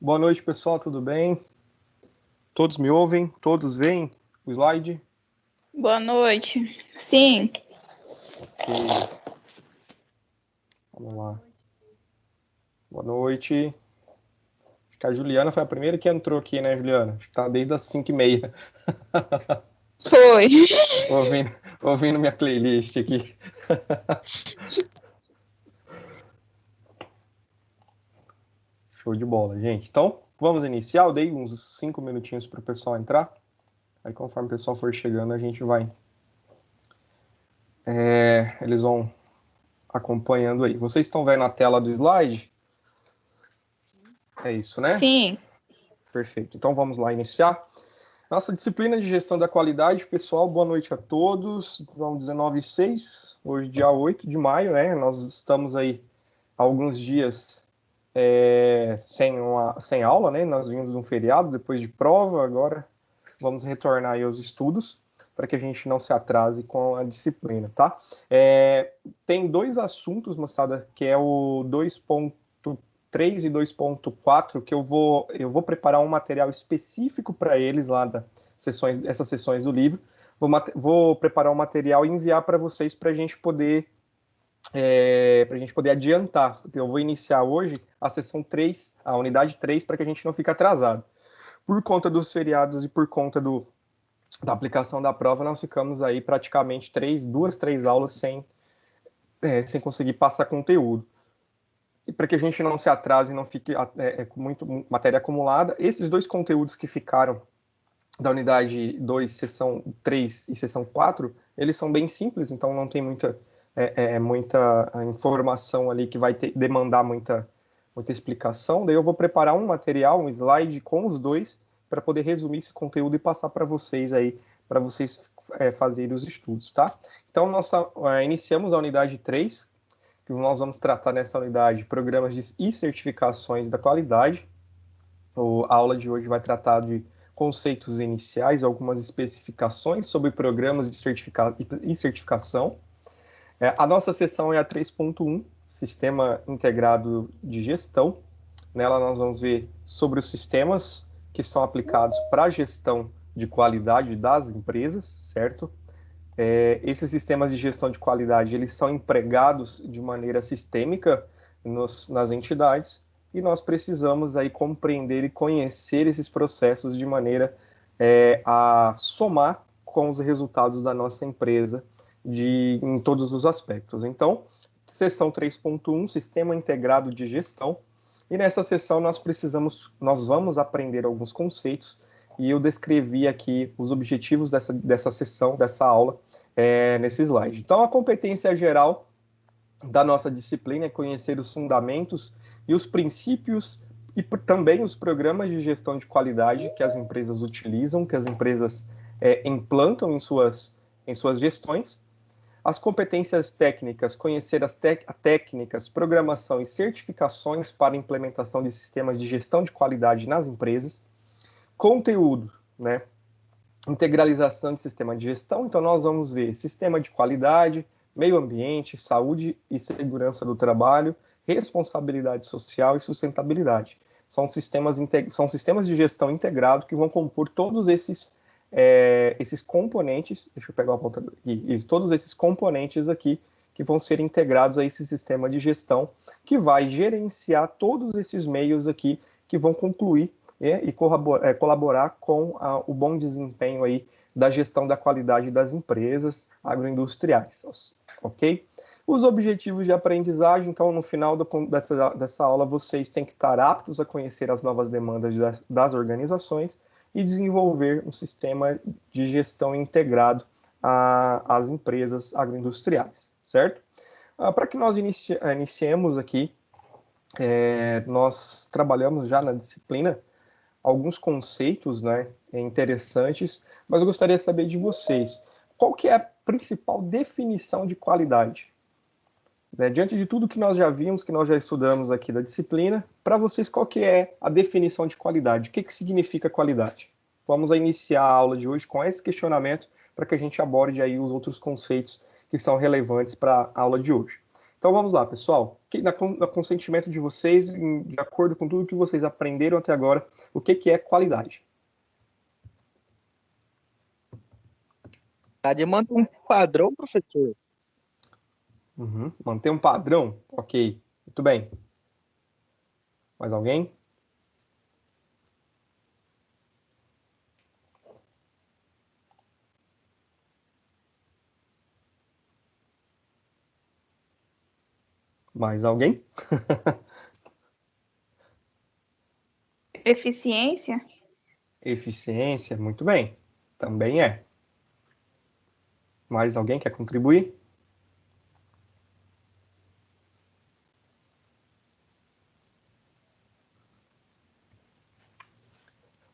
Boa noite, pessoal, tudo bem? Todos me ouvem? Todos veem o slide? Boa noite. Sim, Ok, vamos lá. Boa noite. Acho que a Juliana foi a primeira que entrou aqui, né, Juliana? Acho que tá desde as 5h30, foi. ouvindo, ouvindo minha playlist aqui. Show de bola, gente. Então, vamos iniciar. Eu dei uns 5 minutinhos para o pessoal entrar. Aí, conforme o pessoal for chegando, a gente vai. Eles vão acompanhando aí. Vocês estão vendo a tela do slide? É isso, né? Sim, Perfeito. Então, vamos lá iniciar. Nossa disciplina de gestão da qualidade, pessoal, boa noite a todos. São 19h06, hoje dia 8 de maio, né? Nós estamos aí há alguns dias sem aula, né? Nós vimos um feriado depois de prova, agora vamos retornar aí aos estudos para que a gente não se atrase com a disciplina, tá? Tem dois assuntos, moçada, que é o 2.3 e 2.4, que eu vou preparar um material específico para eles lá essas sessões do livro. Vou preparar um material e enviar para vocês para a gente poder adiantar, porque eu vou iniciar hoje a sessão 3, a unidade 3, para que a gente não fique atrasado. Por conta dos feriados e por conta da aplicação da prova, nós ficamos aí praticamente 3 aulas sem conseguir passar conteúdo. E para que a gente não se atrase e não fique com muito matéria acumulada, esses dois conteúdos que ficaram da unidade 2, sessão 3 e sessão 4, eles são bem simples, então não tem muita informação ali que vai demandar muita explicação. Daí eu vou preparar um material, um slide com os dois, para poder resumir esse conteúdo e passar para vocês aí, para vocês fazerem os estudos, tá? Então, iniciamos a unidade 3, que nós vamos tratar nessa unidade programas e certificações da qualidade. A aula de hoje vai tratar de conceitos iniciais, algumas especificações sobre programas de certificação. A nossa sessão é a 3.1, Sistema Integrado de Gestão. Nela nós vamos ver sobre os sistemas que são aplicados para a gestão de qualidade das empresas, certo? Esses sistemas de gestão de qualidade, eles são empregados de maneira sistêmica nas entidades e nós precisamos aí compreender e conhecer esses processos de maneira a somar com os resultados da nossa empresa em todos os aspectos. Então, seção 3.1, Sistema Integrado de Gestão, e nessa sessão nós vamos aprender alguns conceitos e eu descrevi aqui os objetivos dessa sessão, dessa aula, nesse slide. Então, a competência geral da nossa disciplina é conhecer os fundamentos e os princípios e também os programas de gestão de qualidade que as empresas utilizam, que as empresas implantam em suas gestões. As competências técnicas, conhecer as técnicas, programação e certificações para implementação de sistemas de gestão de qualidade nas empresas. Conteúdo, né? Integralização de sistema de gestão, então nós vamos ver sistema de qualidade, meio ambiente, saúde e segurança do trabalho, responsabilidade social e sustentabilidade. São sistemas de gestão integrado que vão compor todos esses componentes, deixa eu pegar o apontador aqui, todos esses componentes aqui que vão ser integrados a esse sistema de gestão que vai gerenciar todos esses meios aqui que vão concluir e colaborar com o bom desempenho aí da gestão da qualidade das empresas agroindustriais, ok? Os objetivos de aprendizagem, então, no final dessa aula, vocês têm que estar aptos a conhecer as novas demandas das organizações e desenvolver um sistema de gestão integrado às empresas agroindustriais, certo? Para que nós iniciemos aqui, nós trabalhamos já na disciplina alguns conceitos, né, interessantes, mas eu gostaria de saber de vocês, qual que é a principal definição de qualidade? Diante de tudo que nós já vimos, que nós já estudamos aqui da disciplina, para vocês qual que é a definição de qualidade? O que significa qualidade? Vamos iniciar a aula de hoje com esse questionamento para que a gente aborde aí os outros conceitos que são relevantes para a aula de hoje. Então vamos lá, pessoal. No consentimento de vocês, de acordo com tudo que vocês aprenderam até agora, o que é qualidade? Qualidade é manter um padrão, professor. Manter um padrão? Ok, muito bem. Mais alguém? Mais alguém? Eficiência? Eficiência, muito bem. Também é. Mais alguém quer contribuir?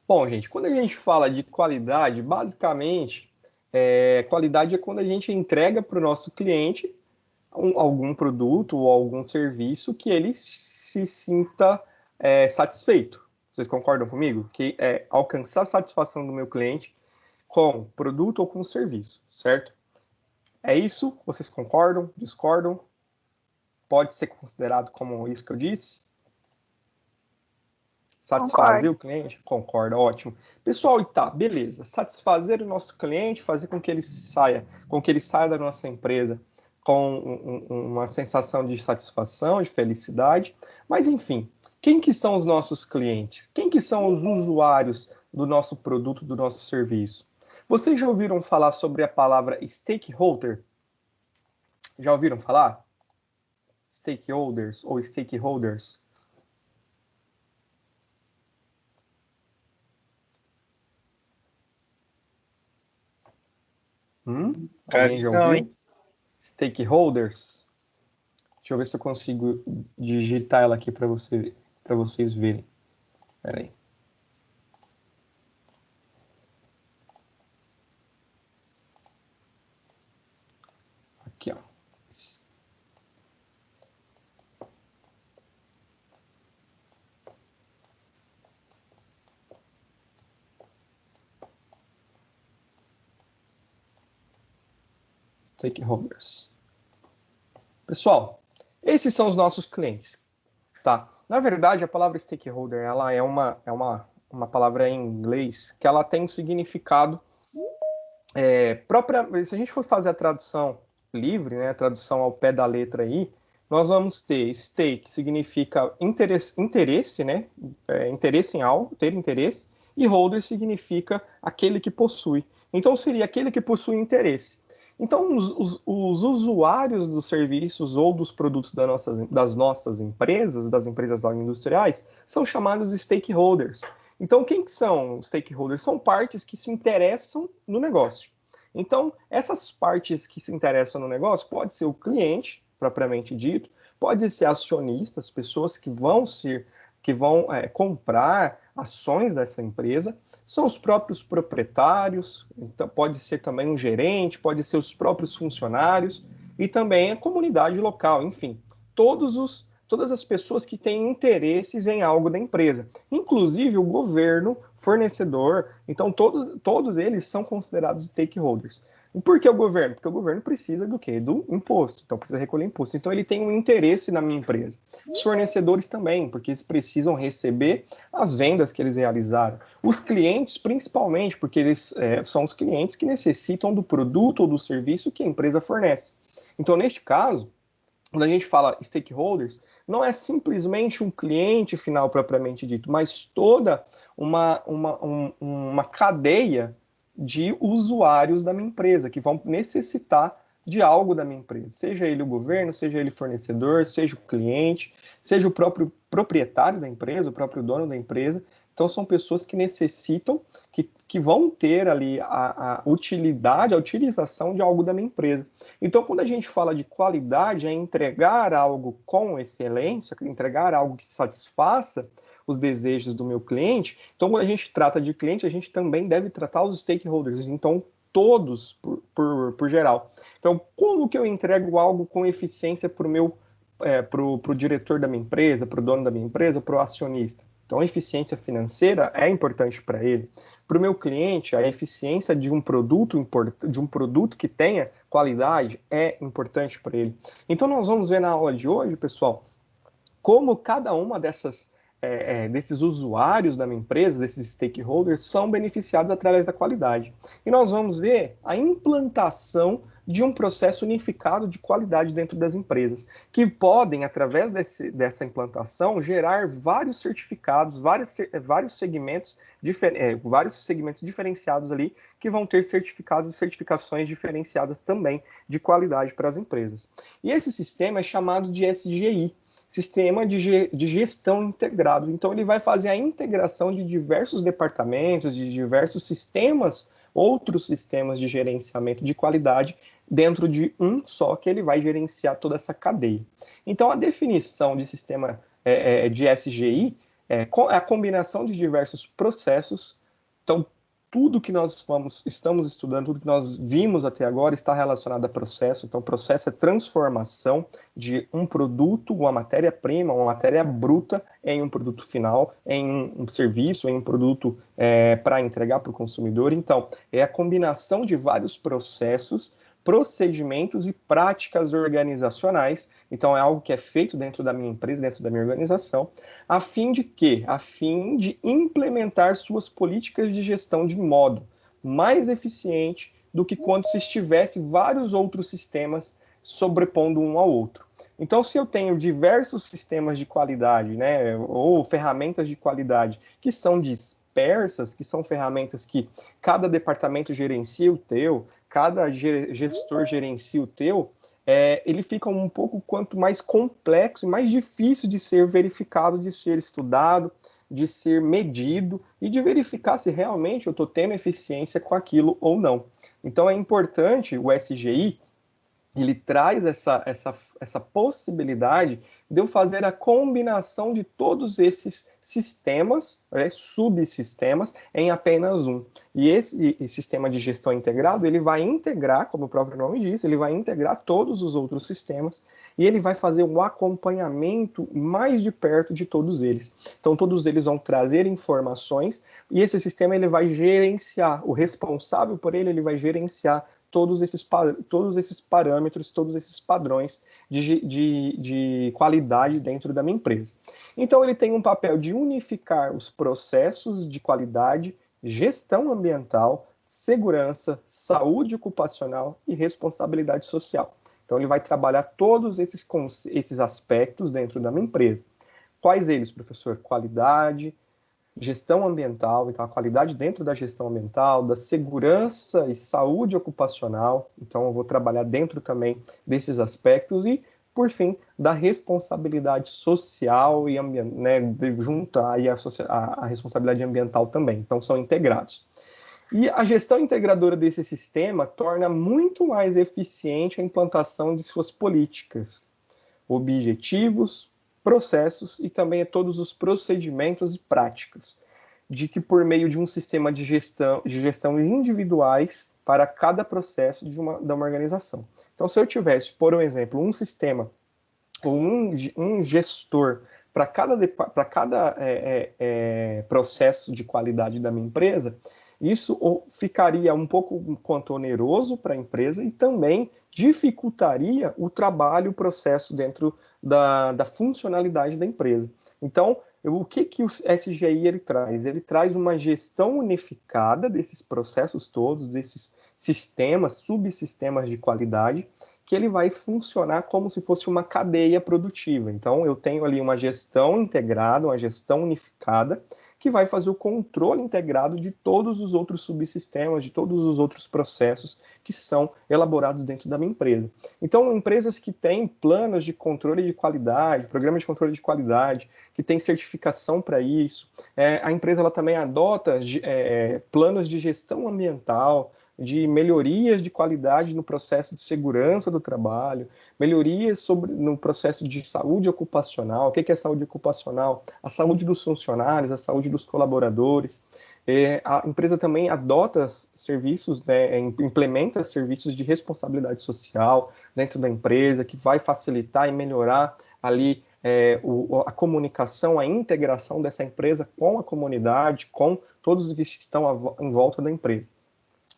Bom, gente, quando a gente fala de qualidade, basicamente, qualidade é quando a gente entrega para o nosso cliente algum produto ou algum serviço que ele se sinta satisfeito. Vocês concordam comigo? Que é alcançar a satisfação do meu cliente com produto ou com serviço, certo? É isso? Vocês concordam? Discordam? Pode ser considerado como isso que eu disse? Satisfazer o cliente? Concorda, ótimo. Pessoal, e tá, beleza. Satisfazer o nosso cliente, fazer com que ele saia da nossa empresa com uma sensação de satisfação, de felicidade. Mas, enfim, quem que são os nossos clientes? Quem que são os usuários do nosso produto, do nosso serviço? Vocês já ouviram falar sobre a palavra stakeholder? Já ouviram falar? Stakeholders ou stakeholders? Alguém já ouviu? Não, Stakeholders? Deixa eu ver se eu consigo digitar ela aqui para vocês verem. Espera aí. Aqui, ó. Stakeholders. Pessoal, esses são os nossos clientes, tá? Na verdade, a palavra stakeholder, ela é uma palavra em inglês que ela tem um significado própria. Se a gente for fazer a tradução livre, né, a tradução ao pé da letra aí, nós vamos ter stake, significa interesse, né, interesse em algo, ter interesse, e holder significa aquele que possui. Então, seria aquele que possui interesse. Então, os usuários dos serviços ou dos produtos das nossas empresas, das empresas industriais, são chamados de stakeholders. Então, quem que são os stakeholders? São partes que se interessam no negócio. Então, essas partes que se interessam no negócio pode ser o cliente, propriamente dito, pode ser acionistas, pessoas que vão comprar ações dessa empresa, são os próprios proprietários, então pode ser também um gerente, pode ser os próprios funcionários e também a comunidade local, enfim, todas as pessoas que têm interesses em algo da empresa, inclusive o governo, fornecedor, então todos eles são considerados stakeholders. E por que o governo? Porque o governo precisa do quê? Do imposto, então precisa recolher imposto. Então ele tem um interesse na minha empresa. Os fornecedores também, porque eles precisam receber as vendas que eles realizaram. Os clientes, principalmente, porque eles são os clientes que necessitam do produto ou do serviço que a empresa fornece. Então, neste caso, quando a gente fala stakeholders, não é simplesmente um cliente final propriamente dito, mas toda uma cadeia de usuários da minha empresa, que vão necessitar de algo da minha empresa, seja ele o governo, seja ele fornecedor, seja o cliente, seja o próprio proprietário da empresa, o próprio dono da empresa. Então, são pessoas que necessitam, que vão ter ali a utilidade, a utilização de algo da minha empresa. Então, quando a gente fala de qualidade, é entregar algo com excelência, entregar algo que satisfaça os desejos do meu cliente. Então, quando a gente trata de cliente, a gente também deve tratar os stakeholders, então todos por geral. Então, como que eu entrego algo com eficiência para o diretor da minha empresa, para o dono da minha empresa, para o acionista? Então, a eficiência financeira é importante para ele. Para o meu cliente, a eficiência de um produto que tenha qualidade é importante para ele. Então, nós vamos ver na aula de hoje, pessoal, como cada uma desses usuários da minha empresa, desses stakeholders, são beneficiados através da qualidade. E nós vamos ver a implantação de um processo unificado de qualidade dentro das empresas, que podem, através dessa implantação, gerar vários certificados, vários segmentos diferenciados ali, que vão ter certificados e certificações diferenciadas também de qualidade para as empresas. E esse sistema é chamado de SGI, Sistema de Gestão Integrado. Então, ele vai fazer a integração de diversos departamentos, de diversos sistemas, outros sistemas de gerenciamento de qualidade, dentro de um só, que ele vai gerenciar toda essa cadeia. Então, a definição de sistema de SGI é a combinação de diversos processos. Então, tudo que nós estamos estudando, tudo que nós vimos até agora está relacionado a processo. Então, processo é transformação de um produto, uma matéria-prima, uma matéria bruta, em um produto final, em um serviço, em um produto para entregar para o consumidor. Então, é a combinação de vários procedimentos e práticas organizacionais. Então, é algo que é feito dentro da minha empresa, dentro da minha organização, a fim de quê? A fim de implementar suas políticas de gestão de modo mais eficiente do que quando se estivesse vários outros sistemas sobrepondo um ao outro. Então, se eu tenho diversos sistemas de qualidade, né, ou ferramentas de qualidade que são dispersas, que são ferramentas que cada departamento gerencia o teu, cada gestor gerencia o teu, ele fica um pouco quanto mais complexo e mais difícil de ser verificado, de ser estudado, de ser medido e de verificar se realmente eu estou tendo eficiência com aquilo ou não. Então, é importante o SGI, ele traz essa possibilidade de eu fazer a combinação de todos esses sistemas, subsistemas, em apenas um. E esse sistema de gestão integrado, ele vai integrar, como o próprio nome diz, ele vai integrar todos os outros sistemas e ele vai fazer um acompanhamento mais de perto de todos eles. Então, todos eles vão trazer informações e esse sistema ele vai gerenciar, o responsável por ele vai gerenciar todos esses parâmetros, todos esses padrões de qualidade dentro da minha empresa. Então, ele tem um papel de unificar os processos de qualidade, gestão ambiental, segurança, saúde ocupacional e responsabilidade social. Então, ele vai trabalhar todos esses aspectos dentro da minha empresa. Quais eles, professor? Qualidade, gestão ambiental, então a qualidade dentro da gestão ambiental, da segurança e saúde ocupacional, então eu vou trabalhar dentro também desses aspectos e, por fim, da responsabilidade social e né, juntar aí a responsabilidade ambiental também, então são integrados. E a gestão integradora desse sistema torna muito mais eficiente a implantação de suas políticas, objetivos, processos e também todos os procedimentos e práticas, de que por meio de um sistema de gestão individuais para cada processo da uma organização. Então, se eu tivesse, por um exemplo, um sistema ou um gestor para cada processo de qualidade da minha empresa, isso ficaria um pouco quanto oneroso para a empresa e também dificultaria o trabalho, o processo dentro da funcionalidade da empresa. Então, o que o SGI ele traz? Ele traz uma gestão unificada desses processos todos, desses sistemas, subsistemas de qualidade, que ele vai funcionar como se fosse uma cadeia produtiva. Então, eu tenho ali uma gestão integrada, uma gestão unificada, que vai fazer o controle integrado de todos os outros subsistemas, de todos os outros processos que são elaborados dentro da minha empresa. Então, empresas que têm planos de controle de qualidade, programas de controle de qualidade, que têm certificação para isso, a empresa ela também adota planos de gestão ambiental, de melhorias de qualidade no processo de segurança do trabalho, melhorias no processo de saúde ocupacional. O que é saúde ocupacional? A saúde dos funcionários, a saúde dos colaboradores. A empresa também adota serviços, né, implementa serviços de responsabilidade social dentro da empresa, que vai facilitar e melhorar ali a comunicação, a integração dessa empresa com a comunidade, com todos os que estão em volta da empresa.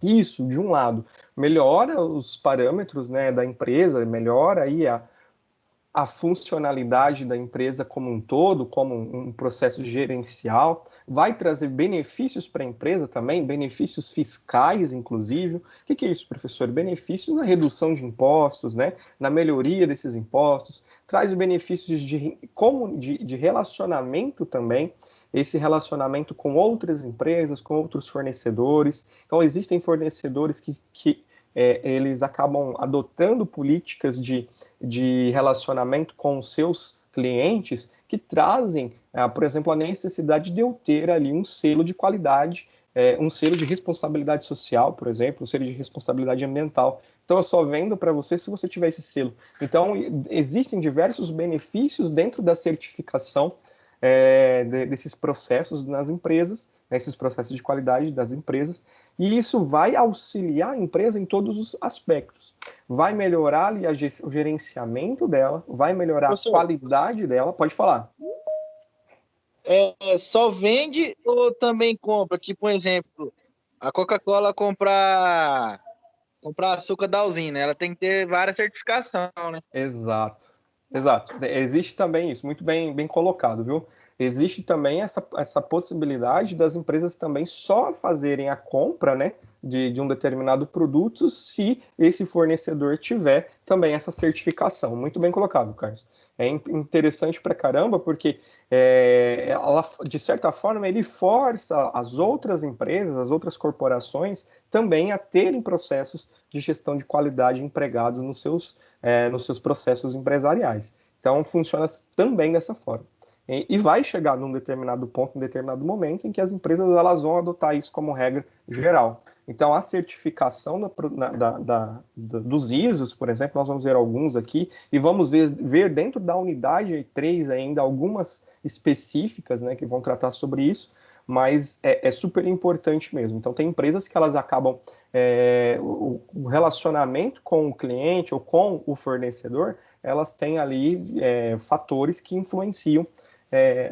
Isso, de um lado, melhora os parâmetros, né, da empresa, melhora aí a funcionalidade da empresa como um todo, como um processo gerencial, vai trazer benefícios para a empresa também, benefícios fiscais, inclusive. O que é isso, professor? Benefícios na redução de impostos, né? Na melhoria desses impostos, traz benefícios de relacionamento também, esse relacionamento com outras empresas, com outros fornecedores. Então, existem fornecedores que eles acabam adotando políticas de relacionamento com os seus clientes que trazem, por exemplo, a necessidade de eu ter ali um selo de qualidade, um selo de responsabilidade social, por exemplo, um selo de responsabilidade ambiental. Então, eu só vendo para você se você tiver esse selo. Então, existem diversos benefícios dentro da certificação desses processos nas empresas, esses processos de qualidade das empresas, e isso vai auxiliar a empresa em todos os aspectos. Vai melhorar ali o gerenciamento dela, vai melhorar a qualidade dela. Pode falar. Só vende ou também compra? Tipo um exemplo, a Coca-Cola comprar açúcar da usina, ela tem que ter várias certificações, né? Exato. Existe também isso, muito bem colocado, viu? Existe também essa possibilidade das empresas também só fazerem a compra, né, de um determinado produto se esse fornecedor tiver também essa certificação. Muito bem colocado, Carlos. É interessante pra caramba, porque de certa forma ele força as outras empresas, as outras corporações também a terem processos de gestão de qualidade empregados nos seus processos empresariais. Então, funciona também dessa forma. E vai chegar num determinado ponto, num determinado momento, em que as empresas elas vão adotar isso como regra geral. Então, a certificação dos ISOs, por exemplo, nós vamos ver alguns aqui, e vamos ver dentro da unidade 3 ainda algumas específicas, né, que vão tratar sobre isso, mas é super importante mesmo. Então, tem empresas que elas acabam o relacionamento com o cliente ou com o fornecedor, elas têm ali fatores que influenciam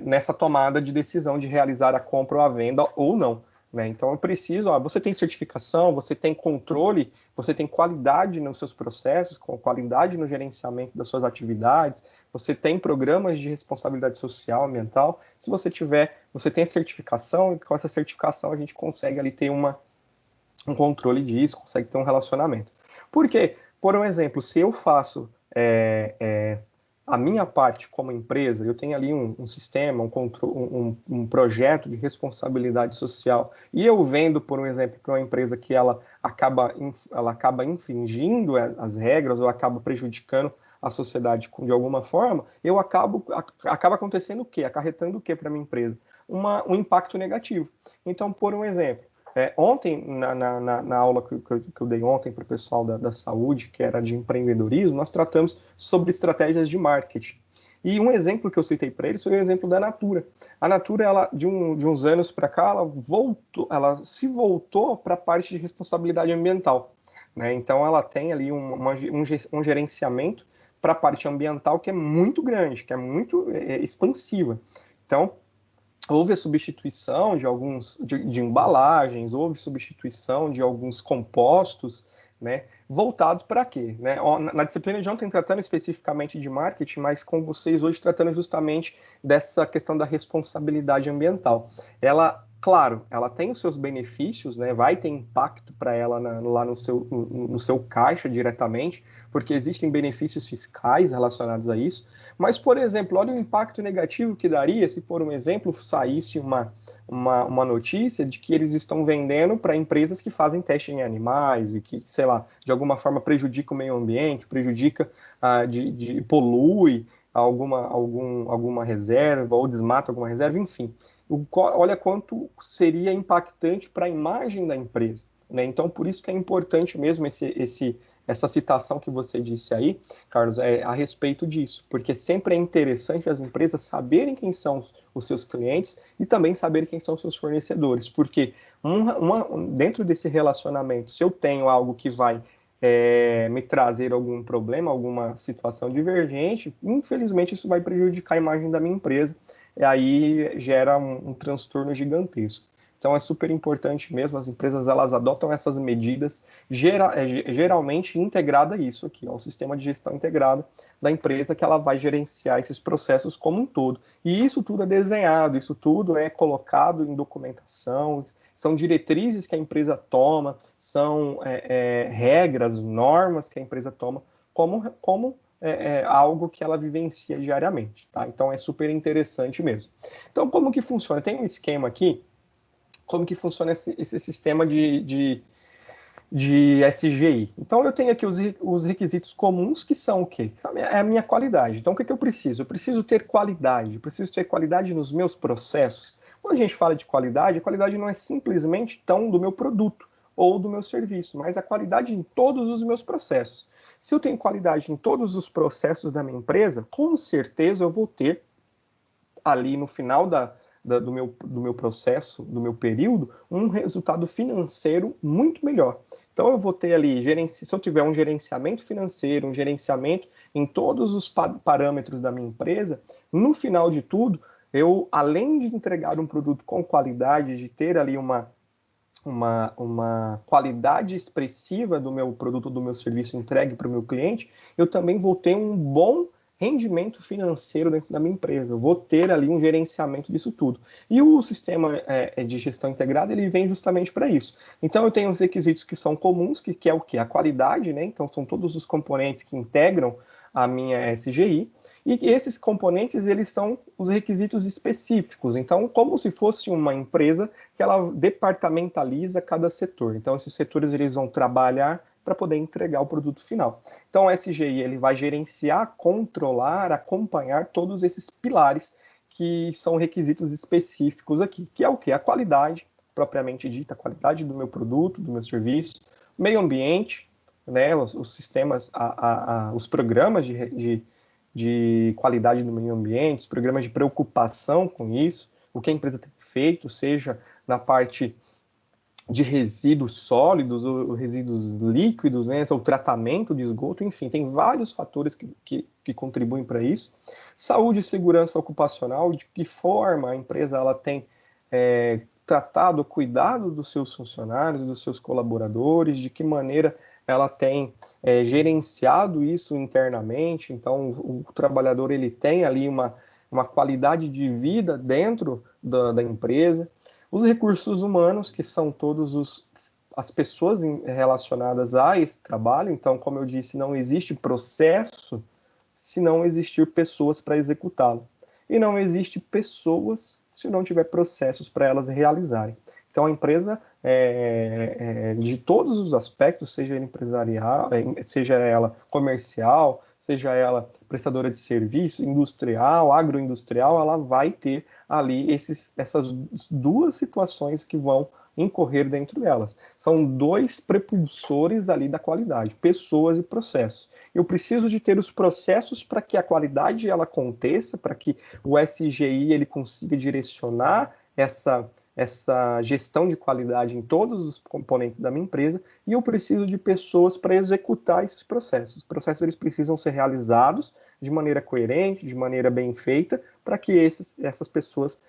nessa tomada de decisão de realizar a compra ou a venda ou não. Né? Então, eu preciso, você tem certificação, você tem controle, você tem qualidade nos seus processos, com qualidade no gerenciamento das suas atividades, você tem programas de responsabilidade social, ambiental. Se você tiver, você tem a certificação, e com essa certificação a gente consegue ali ter um controle disso, consegue ter um relacionamento. Por quê? Por um exemplo, se eu faço a minha parte como empresa, eu tenho ali um sistema, um projeto de responsabilidade social, e eu vendo, por um exemplo, para uma empresa que ela acaba infringindo as regras ou acaba prejudicando a sociedade de alguma forma, acaba acontecendo o quê? Acarretando o quê para a minha empresa? Um impacto negativo. Então, por um exemplo, ontem, na aula que eu dei ontem para o pessoal da saúde, que era de empreendedorismo, nós tratamos sobre estratégias de marketing. E um exemplo que eu citei para eles foi o exemplo da Natura. A Natura, ela, de uns anos para cá, ela se voltou para a parte de responsabilidade ambiental. Né? Então, ela tem ali um gerenciamento para a parte ambiental que é muito grande, que é muito expansiva. Então, houve a substituição de embalagens, houve substituição de alguns compostos, né, voltados para quê? Né? Na disciplina de ontem tratando especificamente de marketing, mas com vocês hoje tratando justamente dessa questão da responsabilidade ambiental. Ela, claro, ela tem os seus benefícios, né, vai ter impacto para ela lá no seu caixa diretamente, porque existem benefícios fiscais relacionados a isso. Mas, por exemplo, olha o impacto negativo que daria se, por um exemplo, saísse uma notícia de que eles estão vendendo para empresas que fazem teste em animais e que, sei lá, de alguma forma prejudica o meio ambiente, polui alguma reserva ou desmata alguma reserva, enfim. Olha quanto seria impactante para a imagem da empresa. Né? Então, por isso que é importante mesmo essa citação que você disse aí, Carlos, a respeito disso, porque sempre é interessante as empresas saberem quem são os seus clientes e também saberem quem são os seus fornecedores, porque dentro desse relacionamento, se eu tenho algo que vai me trazer algum problema, alguma situação divergente, infelizmente isso vai prejudicar a imagem da minha empresa, e aí gera um transtorno gigantesco. Então é super importante mesmo, as empresas elas adotam essas medidas, geralmente integrada a isso aqui, ao sistema de gestão integrada da empresa, que ela vai gerenciar esses processos como um todo. E isso tudo é desenhado, isso tudo é colocado em documentação, são diretrizes que a empresa toma, são regras, normas que a empresa toma, como algo que ela vivencia diariamente, tá? Então é super interessante mesmo. Então como que funciona? Tem um esquema aqui, como que funciona esse sistema de SGI. Então, eu tenho aqui os requisitos comuns, que são o quê? É a minha qualidade. Então, o que eu preciso? Eu preciso ter qualidade. Eu preciso ter qualidade nos meus processos. Quando a gente fala de qualidade, a qualidade não é simplesmente tão do meu produto ou do meu serviço, mas a qualidade em todos os meus processos. Se eu tenho qualidade em todos os processos da minha empresa, com certeza eu vou ter ali no final do meu processo, do meu período, um resultado financeiro muito melhor. Então eu vou ter ali, se eu tiver um gerenciamento financeiro, um gerenciamento em todos os parâmetros da minha empresa, no final de tudo, eu, além de entregar um produto com qualidade, de ter ali uma qualidade expressiva do meu produto, do meu serviço entregue para o meu cliente, eu também vou ter um bom rendimento financeiro dentro da minha empresa. Eu vou ter ali um gerenciamento disso tudo. E o sistema de gestão integrada, ele vem justamente para isso. Então, eu tenho os requisitos que são comuns, que é o quê? A qualidade, né? Então, são todos os componentes que integram a minha SGI, e esses componentes, eles são os requisitos específicos. Então, como se fosse uma empresa que ela departamentaliza cada setor. Então, esses setores, eles vão trabalhar para poder entregar o produto final. Então, o SGI ele vai gerenciar, controlar, acompanhar todos esses pilares que são requisitos específicos aqui, que é o quê? A qualidade, propriamente dita, a qualidade do meu produto, do meu serviço, meio ambiente, né, os sistemas, os programas de qualidade do meio ambiente, os programas de preocupação com isso, o que a empresa tem feito, seja na parte de resíduos sólidos ou resíduos líquidos, né, o tratamento de esgoto, enfim, tem vários fatores que contribuem para isso. Saúde e segurança ocupacional, de que forma a empresa ela tem tratado, cuidado dos seus funcionários, dos seus colaboradores, de que maneira ela tem gerenciado isso internamente. Então, o trabalhador ele tem ali uma qualidade de vida dentro da empresa. Os recursos humanos, que são todos as pessoas relacionadas a esse trabalho. Então, como eu disse, não existe processo se não existir pessoas para executá-lo. E não existe pessoas se não tiver processos para elas realizarem. Então, a empresa, de todos os aspectos, seja ela empresarial, seja ela comercial, seja ela prestadora de serviço, industrial, agroindustrial, ela vai ter ali essas duas situações que vão incorrer dentro delas. São dois prepulsores ali da qualidade, pessoas e processos. Eu preciso de ter os processos para que a qualidade ela aconteça, para que o SGI ele consiga direcionar essa gestão de qualidade em todos os componentes da minha empresa, e eu preciso de pessoas para executar esses processos. Os processos eles precisam ser realizados de maneira coerente, de maneira bem feita, para que essas pessoas,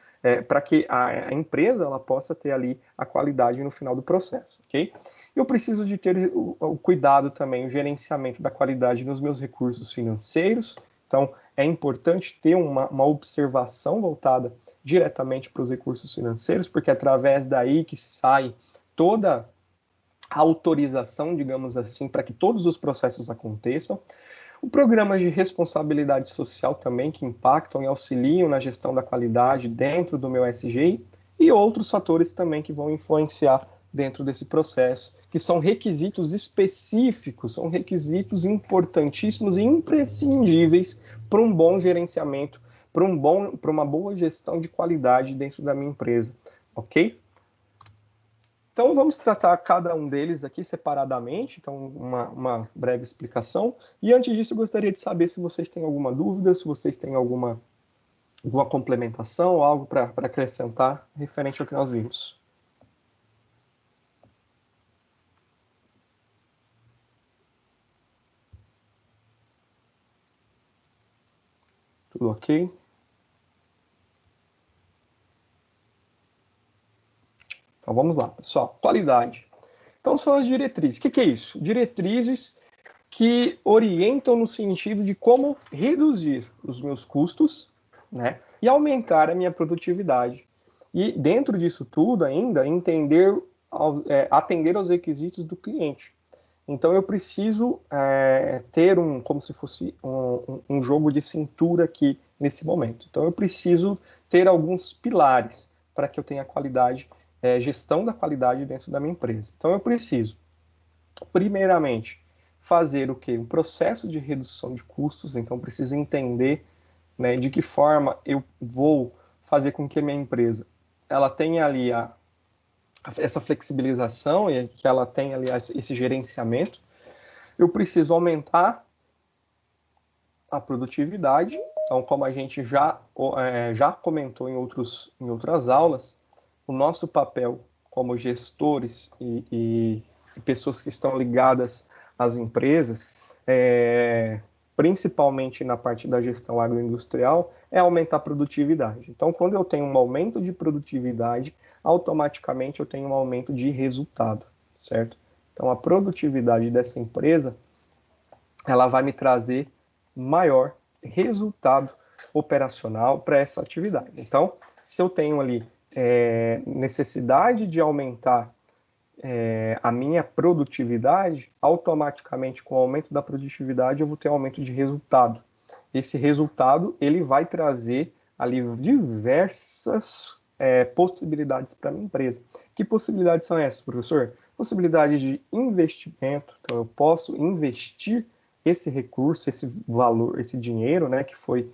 para que a empresa ela possa ter ali a qualidade no final do processo, ok? Eu preciso de ter o cuidado também, o gerenciamento da qualidade nos meus recursos financeiros. Então, é importante ter uma observação voltada diretamente para os recursos financeiros, porque é através daí que sai toda a autorização, digamos assim, para que todos os processos aconteçam. O programa de responsabilidade social também, que impactam e auxiliam na gestão da qualidade dentro do meu SGI, e outros fatores também que vão influenciar dentro desse processo, que são requisitos específicos, são requisitos importantíssimos e imprescindíveis para um bom gerenciamento, para uma boa gestão de qualidade dentro da minha empresa, ok? Então, vamos tratar cada um deles aqui separadamente, então uma breve explicação. E antes disso, eu gostaria de saber se vocês têm alguma dúvida, se vocês têm alguma complementação, algo para acrescentar referente ao que nós vimos. Tudo ok? Então vamos lá, pessoal. Qualidade. Então são as diretrizes. O que é isso? Diretrizes que orientam no sentido de como reduzir os meus custos, né, e aumentar a minha produtividade. E dentro disso tudo ainda, atender aos requisitos do cliente. Então eu preciso ter como se fosse um jogo de cintura aqui nesse momento. Então eu preciso ter alguns pilares para que eu tenha qualidade, gestão da qualidade dentro da minha empresa. Então eu preciso, primeiramente, fazer o quê? Um processo de redução de custos. Então preciso entender, né, de que forma eu vou fazer com que a minha empresa ela tenha ali essa flexibilização e que ela tenha ali esse gerenciamento. Eu preciso aumentar a produtividade. Então, como a gente já comentou em outras aulas, o nosso papel como gestores e pessoas que estão ligadas às empresas, principalmente na parte da gestão agroindustrial, é aumentar a produtividade. Então, quando eu tenho um aumento de produtividade, automaticamente eu tenho um aumento de resultado, certo? Então, a produtividade dessa empresa, ela vai me trazer maior resultado operacional para essa atividade. Então, se eu tenho ali necessidade de aumentar a minha produtividade, automaticamente com o aumento da produtividade eu vou ter aumento de resultado. Esse resultado ele vai trazer ali diversas possibilidades para a minha empresa. Que possibilidades são essas, professor? Possibilidades de investimento. Então eu posso investir esse recurso, esse valor, esse dinheiro, né, que foi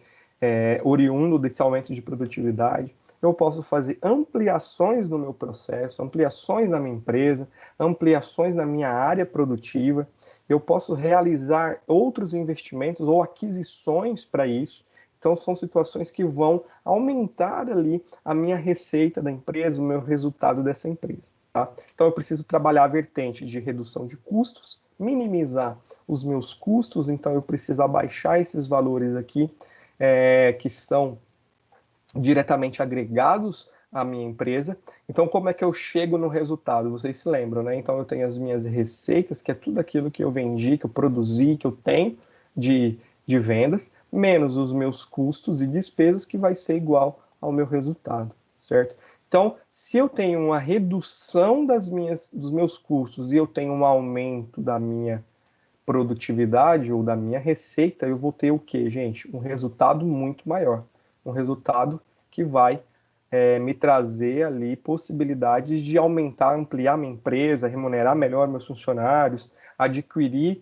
oriundo desse aumento de produtividade. Eu posso fazer ampliações no meu processo, ampliações na minha empresa, ampliações na minha área produtiva. Eu posso realizar outros investimentos ou aquisições para isso. Então, são situações que vão aumentar ali a minha receita da empresa, o meu resultado dessa empresa. Tá? Então, eu preciso trabalhar a vertente de redução de custos, minimizar os meus custos. Então, eu preciso abaixar esses valores aqui, que são diretamente agregados à minha empresa. Então, como é que eu chego no resultado? Vocês se lembram, né? Então, eu tenho as minhas receitas, que é tudo aquilo que eu vendi, que eu produzi, que eu tenho de vendas, menos os meus custos e despesas, que vai ser igual ao meu resultado, certo? Então, se eu tenho uma redução dos meus custos e eu tenho um aumento da minha produtividade ou da minha receita, eu vou ter o quê, gente? Um resultado muito maior. Um resultado que vai me trazer ali possibilidades de aumentar, ampliar minha empresa, remunerar melhor meus funcionários, adquirir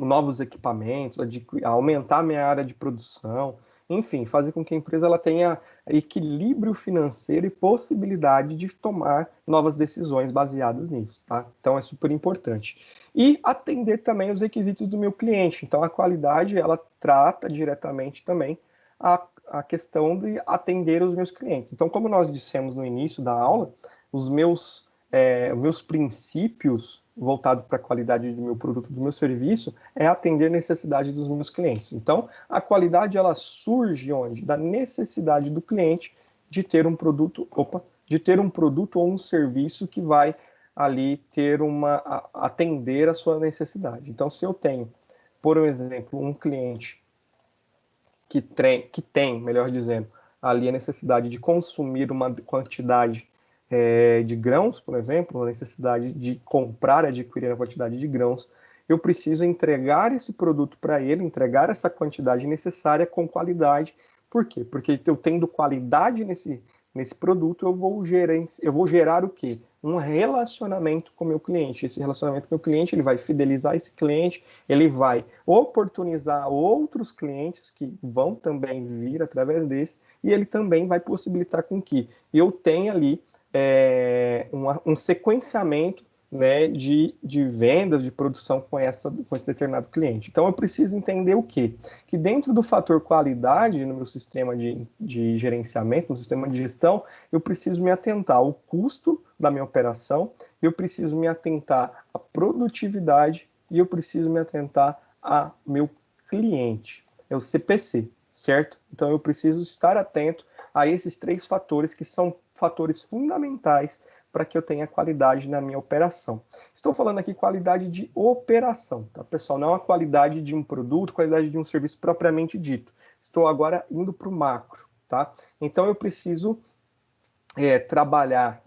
novos equipamentos, aumentar minha área de produção, enfim, fazer com que a empresa ela tenha equilíbrio financeiro e possibilidade de tomar novas decisões baseadas nisso, tá? Então é super importante. E atender também os requisitos do meu cliente. Então a qualidade ela trata diretamente também a questão de atender os meus clientes. Então, como nós dissemos no início da aula, os meus princípios voltados para a qualidade do meu produto, do meu serviço, é atender necessidades dos meus clientes. Então, a qualidade ela surge onde? Da necessidade do cliente de ter um produto, ou um serviço que vai ali atender a sua necessidade. Então, se eu tenho, por exemplo, um cliente que tem, melhor dizendo, ali a necessidade de consumir uma quantidade de grãos, por exemplo, a necessidade de comprar, adquirir a quantidade de grãos, eu preciso entregar esse produto para ele, entregar essa quantidade necessária com qualidade. Por quê? Porque eu tendo qualidade nesse produto, eu vou gerar o quê? Um relacionamento com o meu cliente. Esse relacionamento com o meu cliente, ele vai fidelizar esse cliente, ele vai oportunizar outros clientes que vão também vir através desse, e ele também vai possibilitar com que eu tenha ali um sequenciamento, né, de vendas, de produção com esse determinado cliente. Então, eu preciso entender o quê? Que dentro do fator qualidade, no meu sistema de gerenciamento, no sistema de gestão, eu preciso me atentar ao custo da minha operação, eu preciso me atentar à produtividade e eu preciso me atentar ao meu cliente. é o CPC, certo? Então eu preciso estar atento a esses 3 fatores que são fatores fundamentais para que eu tenha qualidade na minha operação. Estou falando aqui qualidade de operação, tá, pessoal? Não a qualidade de um produto, qualidade de um serviço propriamente dito. Estou agora indo para o macro, tá? Então eu preciso trabalhar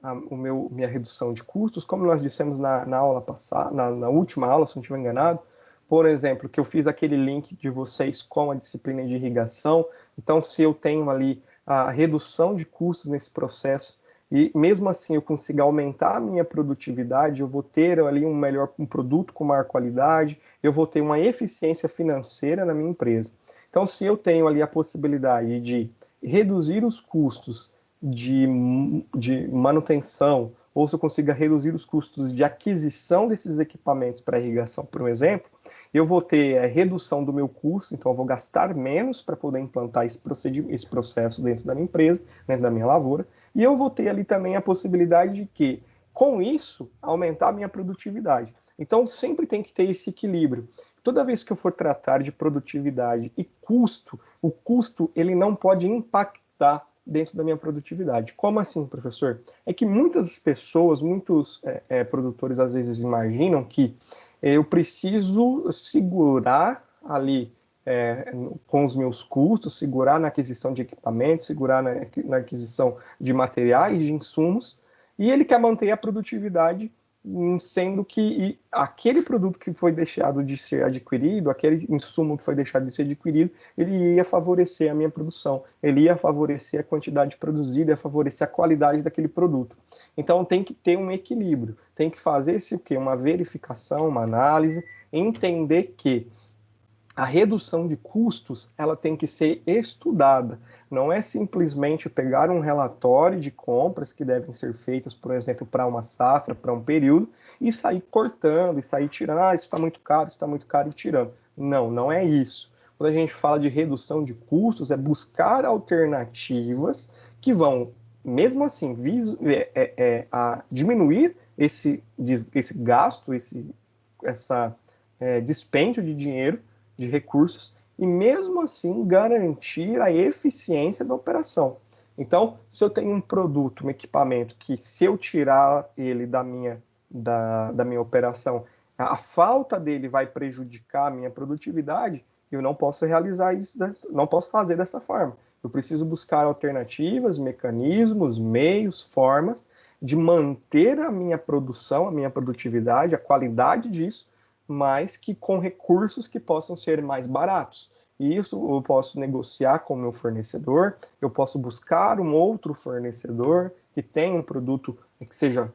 minha redução de custos, como nós dissemos na aula passada, na última aula, se não estiver enganado. Por exemplo, que eu fiz aquele link de vocês com a disciplina de irrigação. Então, se eu tenho ali a redução de custos nesse processo e mesmo assim eu consigo aumentar a minha produtividade, eu vou ter ali um produto com maior qualidade, eu vou ter uma eficiência financeira na minha empresa. Então, se eu tenho ali a possibilidade de reduzir os custos de manutenção, ou se eu consiga reduzir os custos de aquisição desses equipamentos para irrigação, por exemplo, eu vou ter a redução do meu custo, então eu vou gastar menos para poder implantar esse processo dentro da minha empresa, dentro da minha lavoura, e eu vou ter ali também a possibilidade de que, com isso, aumentar a minha produtividade. Então, sempre tem que ter esse equilíbrio. Toda vez que eu for tratar de produtividade e custo, o custo ele não pode impactar dentro da minha produtividade. Como assim, professor? É que muitas pessoas, muitos produtores às vezes imaginam que eu preciso segurar ali com os meus custos, segurar na aquisição de equipamentos, segurar na aquisição de materiais, de insumos, e ele quer manter a produtividade, sendo que aquele produto que foi deixado de ser adquirido, aquele insumo que foi deixado de ser adquirido, ele ia favorecer a minha produção, ele ia favorecer a quantidade produzida, ia favorecer a qualidade daquele produto. Então tem que ter um equilíbrio, tem que fazer uma verificação, uma análise, entender que a redução de custos ela tem que ser estudada. Não é simplesmente pegar um relatório de compras que devem ser feitas, por exemplo, para uma safra, para um período, e sair cortando, e sair tirando, isso está muito caro, e tirando. Não, não é isso. Quando a gente fala de redução de custos, é buscar alternativas que vão, mesmo assim, a diminuir esse gasto, esse dispêndio de dinheiro, de recursos, e mesmo assim garantir a eficiência da operação. Então, se eu tenho um produto, um equipamento, que se eu tirar ele da minha operação, a falta dele vai prejudicar a minha produtividade, eu não posso realizar isso, não posso fazer dessa forma. Eu preciso buscar alternativas, mecanismos, meios, formas de manter a minha produção, a minha produtividade, a qualidade disso, mas que com recursos que possam ser mais baratos. E isso eu posso negociar com o meu fornecedor, eu posso buscar um outro fornecedor que tenha um produto que seja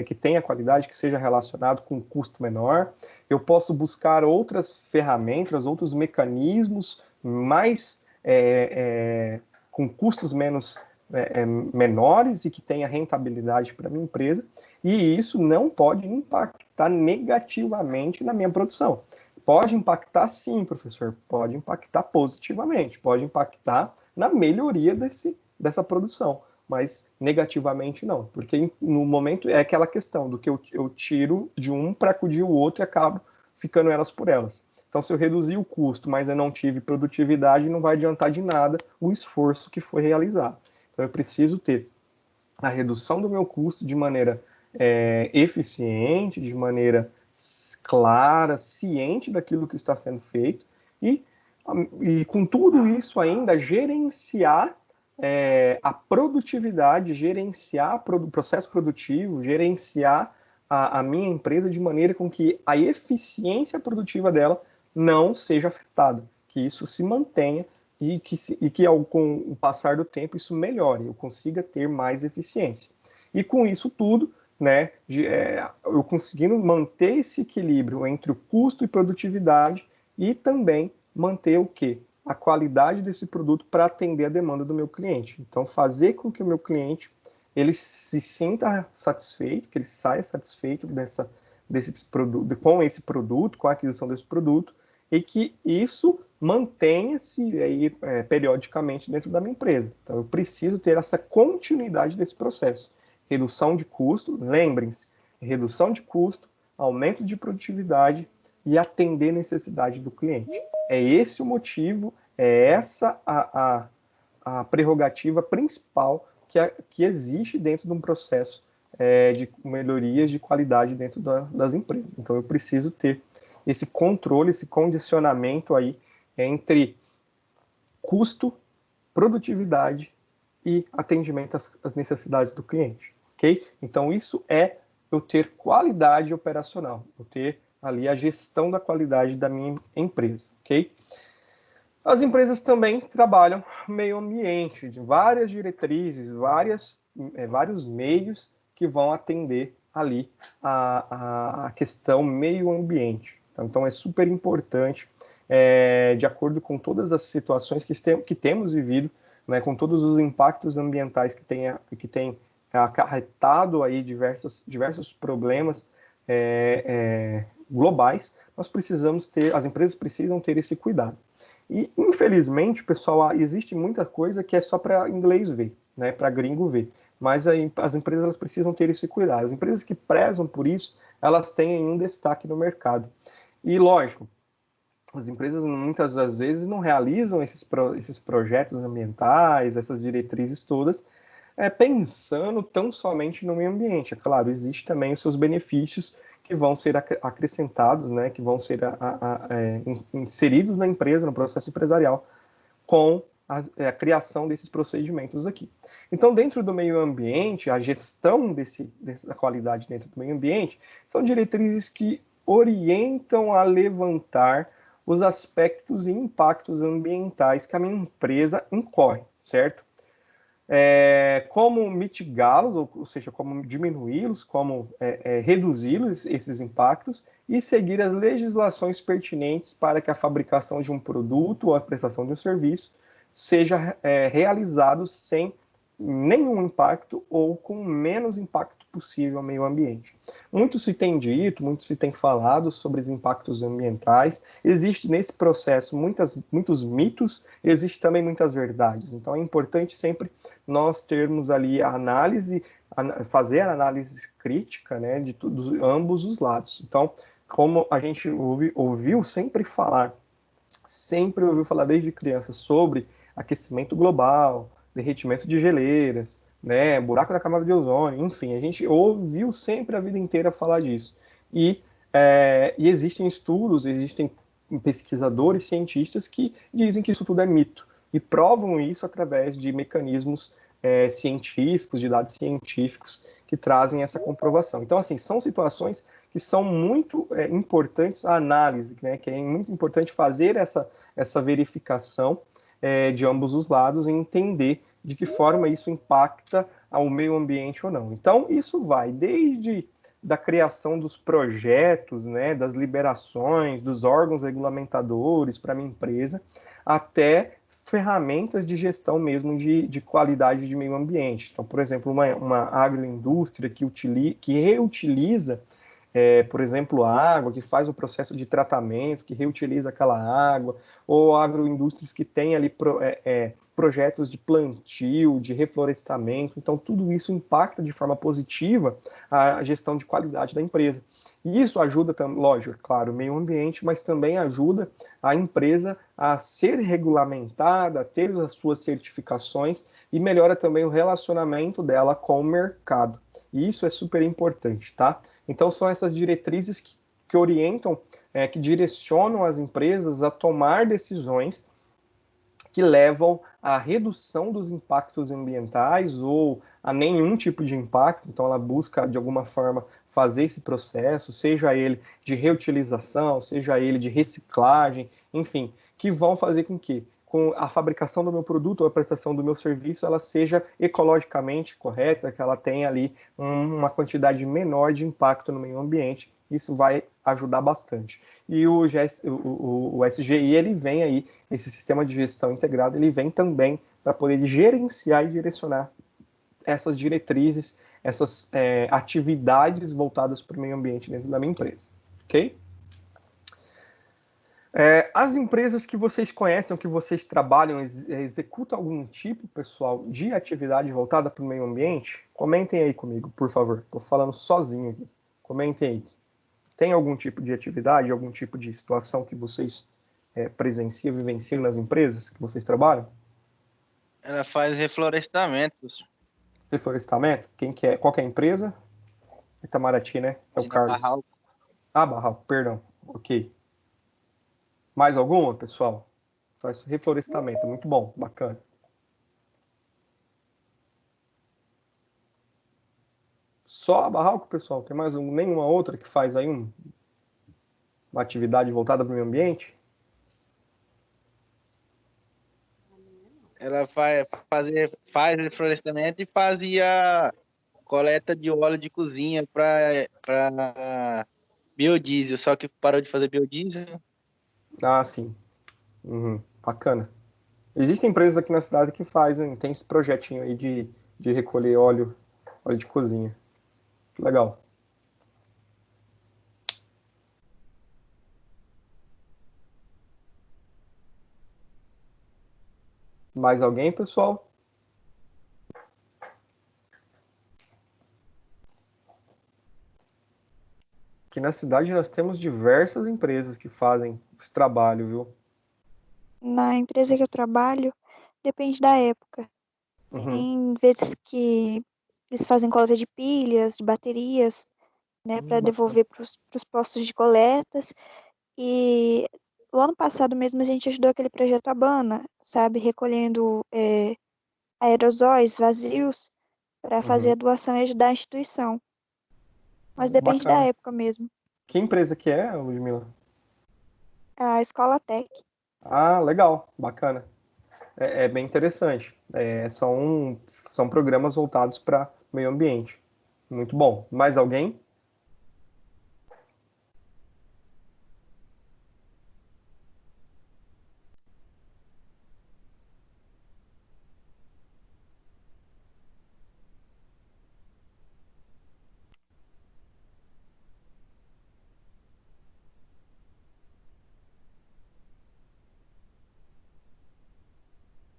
que tenha qualidade, que seja relacionado com um custo menor. Eu posso buscar outras ferramentas, outros mecanismos mais com custos menores e que tenha rentabilidade para a minha empresa, e isso não pode impactar negativamente na minha produção. Pode impactar sim, professor, pode impactar positivamente, pode impactar na melhoria dessa produção, mas negativamente não, porque no momento é aquela questão do que eu tiro de um para acudir o outro e acabo ficando elas por elas. Então, se eu reduzir o custo, mas eu não tive produtividade, não vai adiantar de nada o esforço que foi realizado. Então, eu preciso ter a redução do meu custo de maneira eficiente, de maneira clara, ciente daquilo que está sendo feito e com tudo isso ainda gerenciar a produtividade, gerenciar o processo produtivo, gerenciar a minha empresa de maneira com que a eficiência produtiva dela não seja afetada, que isso se mantenha e que com o passar do tempo isso melhore, eu consiga ter mais eficiência. E com isso tudo, né, eu conseguindo manter esse equilíbrio entre o custo e produtividade e também manter o quê? A qualidade desse produto para atender a demanda do meu cliente. Então, fazer com que o meu cliente ele se sinta satisfeito, que ele saia satisfeito desse produto, com esse produto, com a aquisição desse produto, e que isso mantenha-se aí, periodicamente dentro da minha empresa. Então, eu preciso ter essa continuidade desse processo. Redução de custo, lembrem-se, redução de custo, aumento de produtividade e atender necessidade do cliente. É esse o motivo, é essa a prerrogativa principal que existe dentro de um processo de melhorias de qualidade dentro das empresas. Então, eu preciso ter esse controle, esse condicionamento aí entre custo, produtividade e atendimento às necessidades do cliente, ok? Então, isso é eu ter qualidade operacional, eu ter ali a gestão da qualidade da minha empresa, ok? As empresas também trabalham meio ambiente, de várias diretrizes, vários meios que vão atender ali a questão meio ambiente. Então, é super importante, de acordo com todas as situações que temos vivido, né, com todos os impactos ambientais que tem acarretado aí diversos problemas globais, as empresas precisam ter esse cuidado. E, infelizmente, pessoal, existe muita coisa que é só para inglês ver, né, para gringo ver. Mas as empresas elas precisam ter esse cuidado. As empresas que prezam por isso, elas têm um destaque no mercado. E, lógico, as empresas muitas das vezes não realizam esses projetos ambientais, essas diretrizes todas, pensando tão somente no meio ambiente. É claro, existe também os seus benefícios que vão ser acrescentados, né, que vão ser inseridos na empresa, no processo empresarial, com a criação desses procedimentos aqui. Então, dentro do meio ambiente, a gestão dessa qualidade dentro do meio ambiente são diretrizes que orientam a levantar os aspectos e impactos ambientais que a minha empresa incorre, certo? Como mitigá-los, ou seja, como diminuí-los, como reduzi-los, esses impactos, e seguir as legislações pertinentes para que a fabricação de um produto ou a prestação de um serviço seja realizado sem nenhum impacto ou com o menos impacto possível ao meio ambiente. Muito se tem dito, muito se tem falado sobre os impactos ambientais. Existe nesse processo muitos mitos, existe também muitas verdades. Então é importante sempre nós termos ali a análise, fazer a análise crítica, né, de ambos os lados. Então, como a gente ouviu sempre ouviu falar desde criança sobre aquecimento global, derretimento de geleiras, né, buraco da camada de ozônio, enfim, a gente ouviu sempre a vida inteira falar disso. E existem estudos, existem pesquisadores, cientistas que dizem que isso tudo é mito e provam isso através de mecanismos científicos, de dados científicos que trazem essa comprovação. Então, assim, são situações que são muito importantes a análise, né, que é muito importante fazer essa verificação de ambos os lados e entender de que forma isso impacta ao meio ambiente ou não. Então, isso vai desde da criação dos projetos, né, das liberações, dos órgãos regulamentadores para a minha empresa, até ferramentas de gestão mesmo de qualidade de meio ambiente. Então, por exemplo, uma agroindústria que reutiliza, por exemplo, a água, que faz o processo de tratamento, que reutiliza aquela água, ou agroindústrias que têm ali projetos de plantio, de reflorestamento. Então, tudo isso impacta de forma positiva a gestão de qualidade da empresa. E isso ajuda, lógico, claro, o meio ambiente, mas também ajuda a empresa a ser regulamentada, a ter as suas certificações e melhora também o relacionamento dela com o mercado. E isso é super importante, tá? Então, são essas diretrizes que orientam, que direcionam as empresas a tomar decisões que levam à redução dos impactos ambientais ou a nenhum tipo de impacto. Então, ela busca, de alguma forma, fazer esse processo, seja ele de reutilização, seja ele de reciclagem, enfim, que vão fazer com que a fabricação do meu produto ou a prestação do meu serviço ela seja ecologicamente correta, que ela tenha ali uma quantidade menor de impacto no meio ambiente. Isso vai ajudar bastante. E o SGI, ele vem aí, esse sistema de gestão integrado, ele vem também para poder gerenciar e direcionar essas diretrizes, essas atividades voltadas para o meio ambiente dentro da minha empresa. Ok? As empresas que vocês conhecem, que vocês trabalham, executam algum tipo, pessoal, de atividade voltada para o meio ambiente? Comentem aí comigo, por favor. Estou falando sozinho aqui. Comentem aí. Tem algum tipo de atividade, algum tipo de situação que vocês presencia, vivencia nas empresas que vocês trabalham? Ela faz reflorestamento, Reflorestamento? Quem que é? Qual que é a empresa? Itamaraty, né? É o na Carlos. Barral. Ah, Barral, perdão. Ok. Mais alguma, pessoal? Faz reflorestamento, muito bom, bacana. Só a Barral, pessoal? Tem mais nenhuma outra que faz aí uma atividade voltada para o meio ambiente? Ela faz reflorestamento e fazia coleta de óleo de cozinha para biodiesel, só que parou de fazer biodiesel. Ah, sim. Uhum, bacana. Existem empresas aqui na cidade que fazem, tem esse projetinho aí de recolher óleo de cozinha. Legal. Mais alguém, pessoal? Aqui na cidade nós temos diversas empresas que fazem esse trabalho, viu? Na empresa que eu trabalho, depende da época. Uhum. Tem vezes que eles fazem coleta de pilhas, de baterias, né, para Bacana. devolver para os postos de coletas. E o ano passado mesmo a gente ajudou aquele projeto Abana, sabe, recolhendo aerosóis vazios para fazer Uhum. a doação e ajudar a instituição. Mas depende da Bacana. época mesmo. Que empresa que é, Ludmila? A Escola Tech. Ah, legal, bacana. É bem interessante. São programas voltados para meio ambiente. Muito bom. Mais alguém?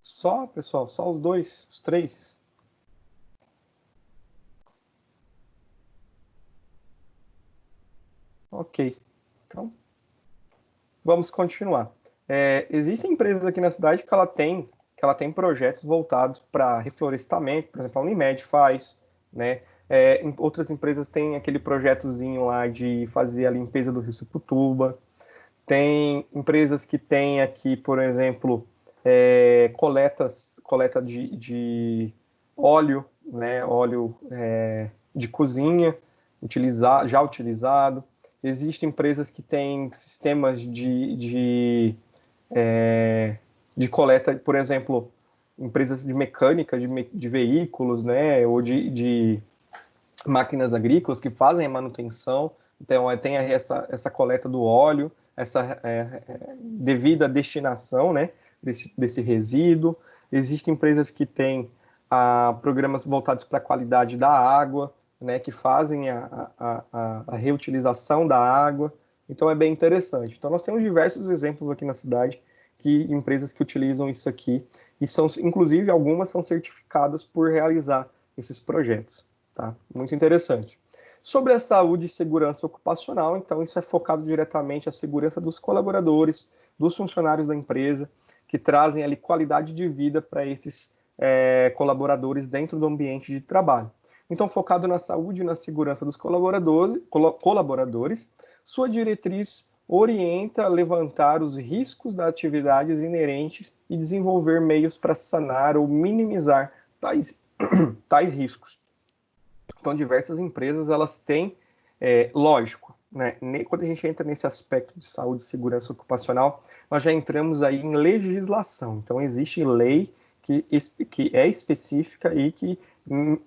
Só, pessoal, só os dois, os três? Ok. Então, vamos continuar. Existem empresas aqui na cidade que ela tem projetos voltados para reflorestamento, por exemplo, a Unimed faz, né? Outras empresas têm aquele projetozinho lá de fazer a limpeza do Rio Surucutuba. Tem empresas que têm aqui, por exemplo, coleta de óleo, né? Óleo de cozinha já utilizado. Existem empresas que têm sistemas de coleta, por exemplo, empresas de mecânica de veículos, né? Ou de máquinas agrícolas que fazem a manutenção. Então, tem essa coleta do óleo, essa devida destinação, né, desse resíduo. Existem empresas que têm programas voltados para a qualidade da água, né, que fazem a reutilização da água. Então, é bem interessante. Então, nós temos diversos exemplos aqui na cidade que empresas que utilizam isso aqui, e inclusive, algumas são certificadas por realizar esses projetos. Tá? Muito interessante. Sobre a saúde e segurança ocupacional, então, isso é focado diretamente à segurança dos colaboradores, dos funcionários da empresa, que trazem ali qualidade de vida para esses colaboradores dentro do ambiente de trabalho. Então, focado na saúde e na segurança dos colaboradores, sua diretriz orienta a levantar os riscos das atividades inerentes e desenvolver meios para sanar ou minimizar tais riscos. Então, diversas empresas, elas têm, lógico, né, quando a gente entra nesse aspecto de saúde e segurança ocupacional, nós já entramos aí em legislação. Então, existe lei que é específica e que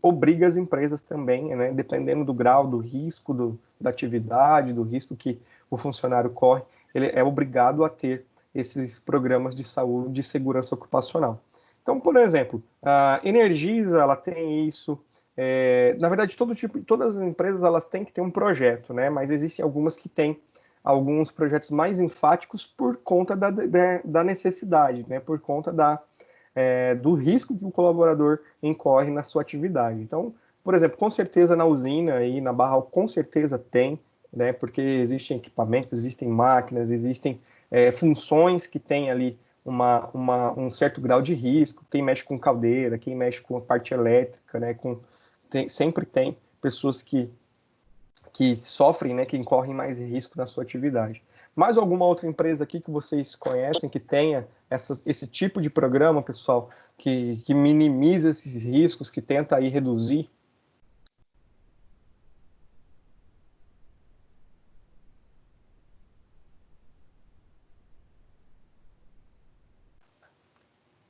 obriga as empresas também, né, dependendo do grau, do risco da atividade, do risco que o funcionário corre, ele é obrigado a ter esses programas de saúde e segurança ocupacional. Então, por exemplo, a Energisa, ela tem isso. Na verdade, todas as empresas elas têm que ter um projeto, né? Mas existem algumas que têm alguns projetos mais enfáticos por conta da necessidade, né? Por conta do risco que o colaborador incorre na sua atividade. Então, por exemplo, com certeza na usina e na Barral, com certeza tem, né? Porque existem equipamentos, existem máquinas, existem funções que têm ali um certo grau de risco, quem mexe com caldeira, quem mexe com a parte elétrica, né, sempre tem pessoas que sofrem, né, que incorrem mais risco na sua atividade. Mais alguma outra empresa aqui que vocês conhecem que tenha esse tipo de programa, pessoal, que minimiza esses riscos, que tenta aí reduzir?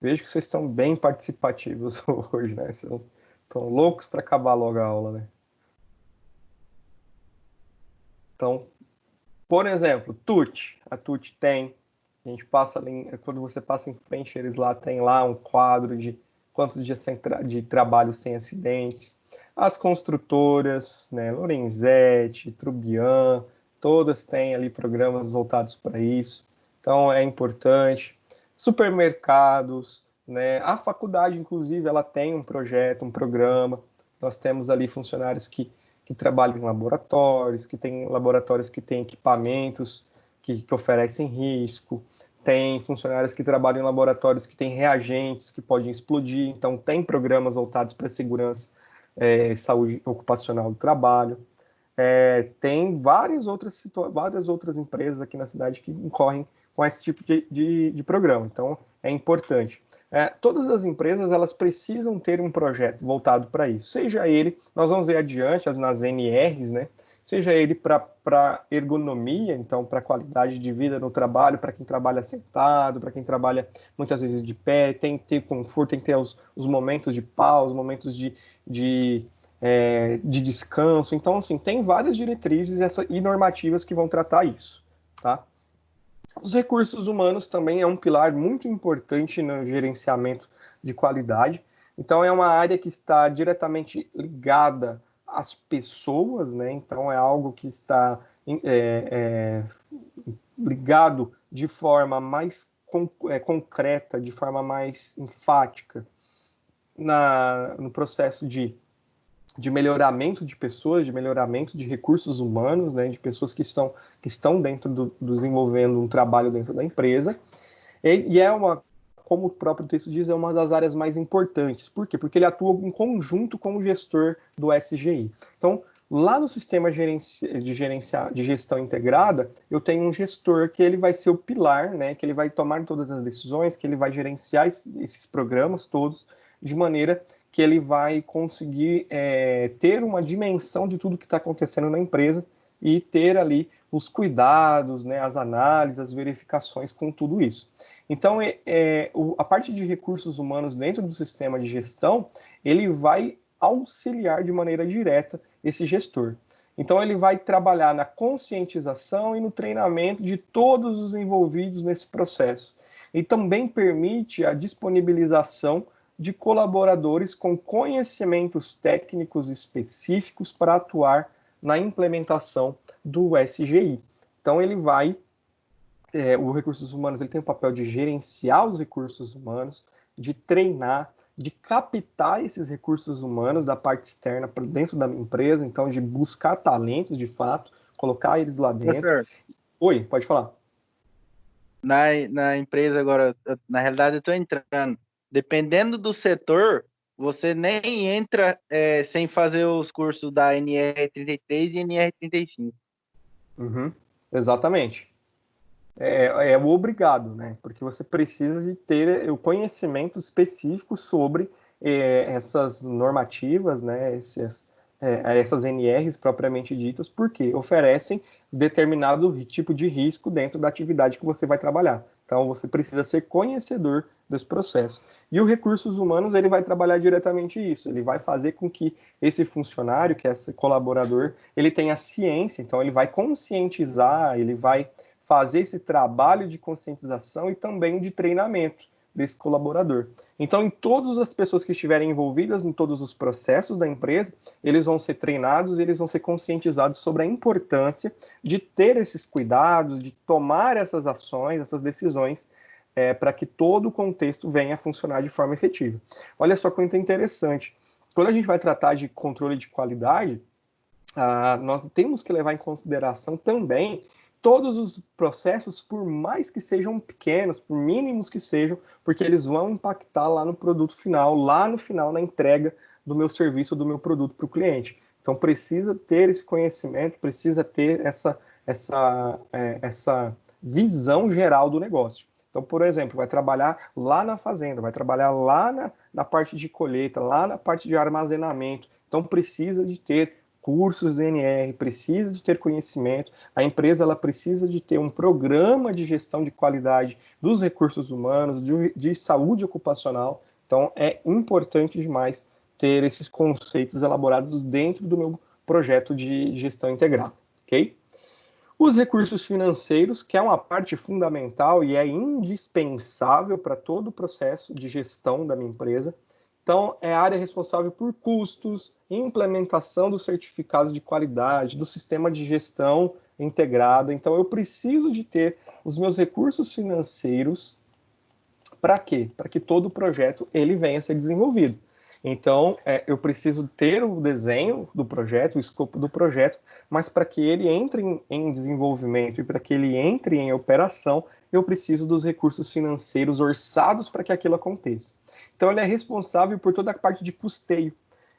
Vejo que vocês estão bem participativos hoje, né? Vocês estão loucos para acabar logo a aula, né? Então, por exemplo, TUT. A TUT tem, a gente passa ali, quando você passa em frente, eles lá têm lá um quadro de quantos dias de trabalho sem acidentes. As construtoras, né, Lorenzetti, Trubian, todas têm ali programas voltados para isso. Então, é importante. Supermercados, né, a faculdade, inclusive, ela tem um projeto, um programa. Nós temos ali funcionários que trabalham em laboratórios, que têm laboratórios que têm equipamentos que oferecem risco, tem funcionários que trabalham em laboratórios que têm reagentes que podem explodir, então tem programas voltados para segurança e saúde ocupacional do trabalho. Tem várias outras empresas aqui na cidade que incorrem com esse tipo de programa, então é importante. Todas as empresas elas precisam ter um projeto voltado para isso, seja ele, nós vamos ver adiante nas NRs, né? Seja ele para ergonomia, então para qualidade de vida no trabalho, para quem trabalha sentado, para quem trabalha muitas vezes de pé, tem que ter conforto, tem que ter os momentos de pausa, os momentos de descanso. Então, assim, tem várias diretrizes e normativas que vão tratar isso, tá? Os recursos humanos também é um pilar muito importante no gerenciamento de qualidade. Então, é uma área que está diretamente ligada às pessoas, né? Então, é algo que está ligado de forma mais concreta, de forma mais enfática no processo de melhoramento de pessoas, de melhoramento de recursos humanos, né, de pessoas que estão dentro desenvolvendo um trabalho dentro da empresa, e como o próprio texto diz, é uma das áreas mais importantes. Por quê? Porque ele atua em conjunto com o gestor do SGI. Então, lá no sistema de gestão integrada, eu tenho um gestor que ele vai ser o pilar, né, que ele vai tomar todas as decisões, que ele vai gerenciar esses programas todos, de maneira que ele vai conseguir ter uma dimensão de tudo que está acontecendo na empresa e ter ali os cuidados, né, as análises, as verificações com tudo isso. Então, a parte de recursos humanos dentro do sistema de gestão, ele vai auxiliar de maneira direta esse gestor. Então, ele vai trabalhar na conscientização e no treinamento de todos os envolvidos nesse processo. E também permite a disponibilização de colaboradores com conhecimentos técnicos específicos para atuar na implementação do SGI. Então, o Recursos Humanos ele tem o papel de gerenciar os recursos humanos, de treinar, de captar esses recursos humanos da parte externa para dentro da empresa, então de buscar talentos de fato, colocar eles lá dentro. Professor, Oi, pode falar. na empresa agora, na realidade eu estou entrando. Dependendo do setor, você nem entra sem fazer os cursos da NR33 e NR35. Uhum, exatamente. É o obrigado, né? Porque você precisa de ter o conhecimento específico sobre essas normativas, né? Essas NRs propriamente ditas, porque oferecem determinado tipo de risco dentro da atividade que você vai trabalhar. Então, você precisa ser conhecedor desse processo. E o Recursos Humanos, ele vai trabalhar diretamente isso. Ele vai fazer com que esse funcionário, que é esse colaborador, ele tenha ciência, então ele vai conscientizar, ele vai fazer esse trabalho de conscientização e também de treinamento desse colaborador. Então, em todas as pessoas que estiverem envolvidas em todos os processos da empresa, eles vão ser treinados e eles vão ser conscientizados sobre a importância de ter esses cuidados, de tomar essas ações, essas decisões, para que todo o contexto venha a funcionar de forma efetiva. Olha só quanto é interessante. Quando a gente vai tratar de controle de qualidade, nós temos que levar em consideração também todos os processos, por mais que sejam pequenos, por mínimos que sejam, porque eles vão impactar lá no produto final, lá no final, na entrega do meu serviço, do meu produto para o cliente. Então, precisa ter esse conhecimento, precisa ter essa visão geral do negócio. Então, por exemplo, vai trabalhar lá na fazenda, vai trabalhar lá na parte de colheita, lá na parte de armazenamento. Então, precisa de ter cursos de NR, precisa de ter conhecimento. A empresa ela precisa de ter um programa de gestão de qualidade dos recursos humanos, de saúde ocupacional. Então, é importante demais ter esses conceitos elaborados dentro do meu projeto de gestão integrada, ok? Os recursos financeiros, que é uma parte fundamental e é indispensável para todo o processo de gestão da minha empresa. Então, é a área responsável por custos, implementação dos certificados de qualidade, do sistema de gestão integrada. Então, eu preciso de ter os meus recursos financeiros para quê? Para que todo o projeto ele venha a ser desenvolvido. Então, eu preciso ter o desenho do projeto, o escopo do projeto, mas para que ele entre em desenvolvimento e para que ele entre em operação, eu preciso dos recursos financeiros orçados para que aquilo aconteça. Então, ele é responsável por toda a parte de custeio.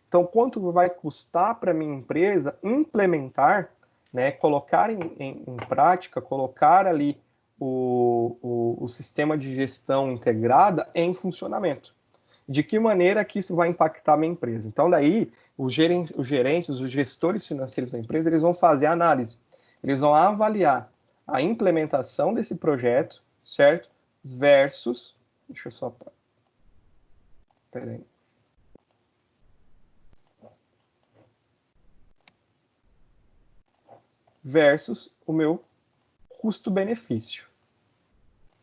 Então, quanto vai custar para a minha empresa implementar, né, colocar em prática, colocar ali o sistema de gestão integrada em funcionamento? De que maneira que isso vai impactar a minha empresa? Então, daí, os gerentes, os gestores financeiros da empresa, eles vão fazer a análise. Eles vão avaliar a implementação desse projeto, certo? Versus... Deixa eu só... Peraí. Versus o meu custo-benefício,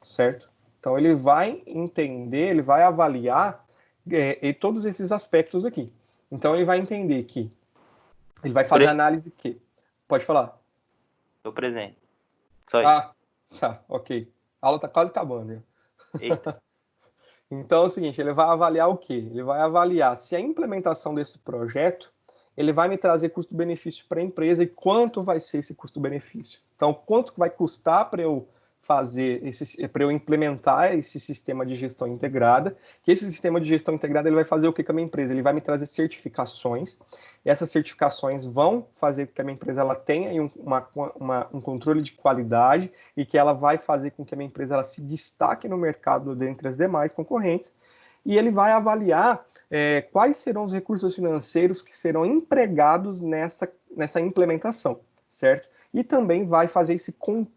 certo? Então, ele vai entender, ele vai avaliar todos esses aspectos aqui. Então, ele vai entender que ele vai fazer análise que... Pode falar. Tô presente. Só isso. Ah, tá, ok. A aula tá quase acabando. Né? Eita. Então, é o seguinte, ele vai avaliar o quê? Ele vai avaliar se a implementação desse projeto, ele vai me trazer custo-benefício para a empresa e quanto vai ser esse custo-benefício. Então, quanto vai custar para eu para eu implementar esse sistema de gestão integrada, que esse sistema de gestão integrada ele vai fazer o que com a minha empresa? Ele vai me trazer certificações, e essas certificações vão fazer com que a minha empresa ela tenha um controle de qualidade e que ela vai fazer com que a minha empresa ela se destaque no mercado dentre as demais concorrentes, e ele vai avaliar quais serão os recursos financeiros que serão empregados nessa implementação, certo? E também vai fazer esse controle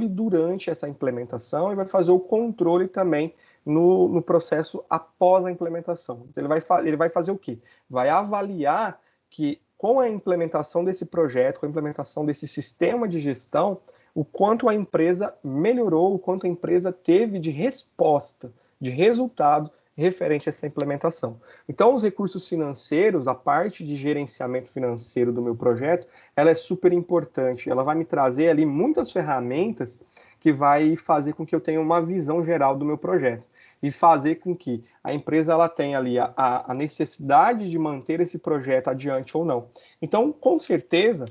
durante essa implementação e vai fazer o controle também no processo após a implementação. Então, ele vai fazer o quê? Vai avaliar que com a implementação desse projeto, com a implementação desse sistema de gestão, o quanto a empresa melhorou, o quanto a empresa teve de resposta, de resultado referente a essa implementação. Então, os recursos financeiros, a parte de gerenciamento financeiro do meu projeto, ela é super importante. Ela vai me trazer ali muitas ferramentas que vai fazer com que eu tenha uma visão geral do meu projeto e fazer com que a empresa ela tenha ali a necessidade de manter esse projeto adiante ou não. Então, com certeza,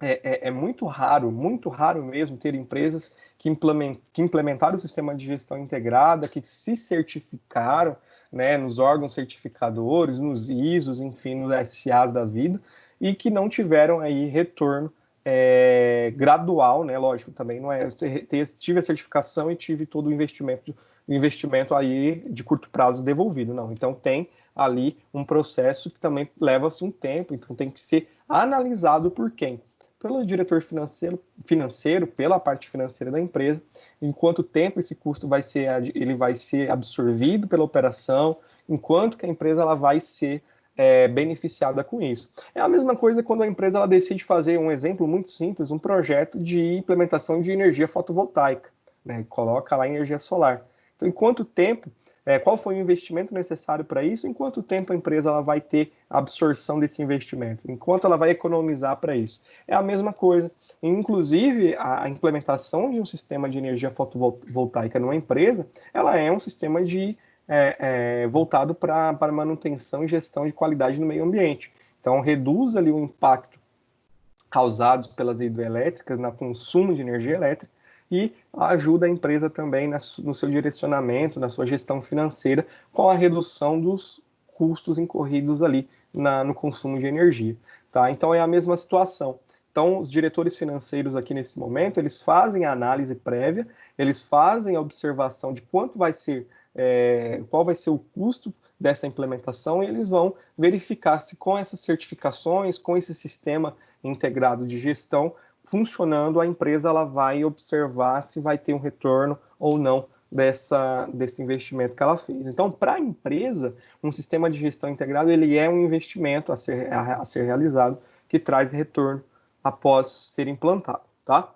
é muito raro mesmo ter empresas que implementaram o sistema de gestão integrada, que se certificaram, né, nos órgãos certificadores, nos ISOs, enfim, nos SAs da vida, e que não tiveram aí retorno gradual, né, lógico, também não é, tive a certificação e tive todo o investimento aí de curto prazo devolvido, não, então tem ali um processo que também leva-se um tempo, então tem que ser analisado por quem? Pelo diretor financeiro, pela parte financeira da empresa, em quanto tempo esse custo vai ser absorvido pela operação, enquanto que a empresa ela vai ser beneficiada com isso. É a mesma coisa quando a empresa ela decide fazer, um exemplo muito simples, um projeto de implementação de energia fotovoltaica, né? Coloca lá energia solar. Então, em quanto tempo, qual foi o investimento necessário para isso, em quanto tempo a empresa ela vai ter a absorção desse investimento, enquanto ela vai economizar para isso. É a mesma coisa. Inclusive, a implementação de um sistema de energia fotovoltaica numa empresa, ela é um sistema voltado para manutenção e gestão de qualidade no meio ambiente. Então, reduz ali o impacto causados pelas hidrelétricas, no consumo de energia elétrica, e ajuda a empresa também no seu direcionamento, na sua gestão financeira, com a redução dos custos incorridos ali no consumo de energia. Tá? Então, é a mesma situação. Então, os diretores financeiros aqui nesse momento, eles fazem a análise prévia, eles fazem a observação de quanto vai ser, qual vai ser o custo dessa implementação, e eles vão verificar se com essas certificações, com esse sistema integrado de gestão funcionando, a empresa ela vai observar se vai ter um retorno ou não desse investimento que ela fez. Então, para a empresa, um sistema de gestão integrado ele é um investimento a ser realizado que traz retorno após ser implantado, tá?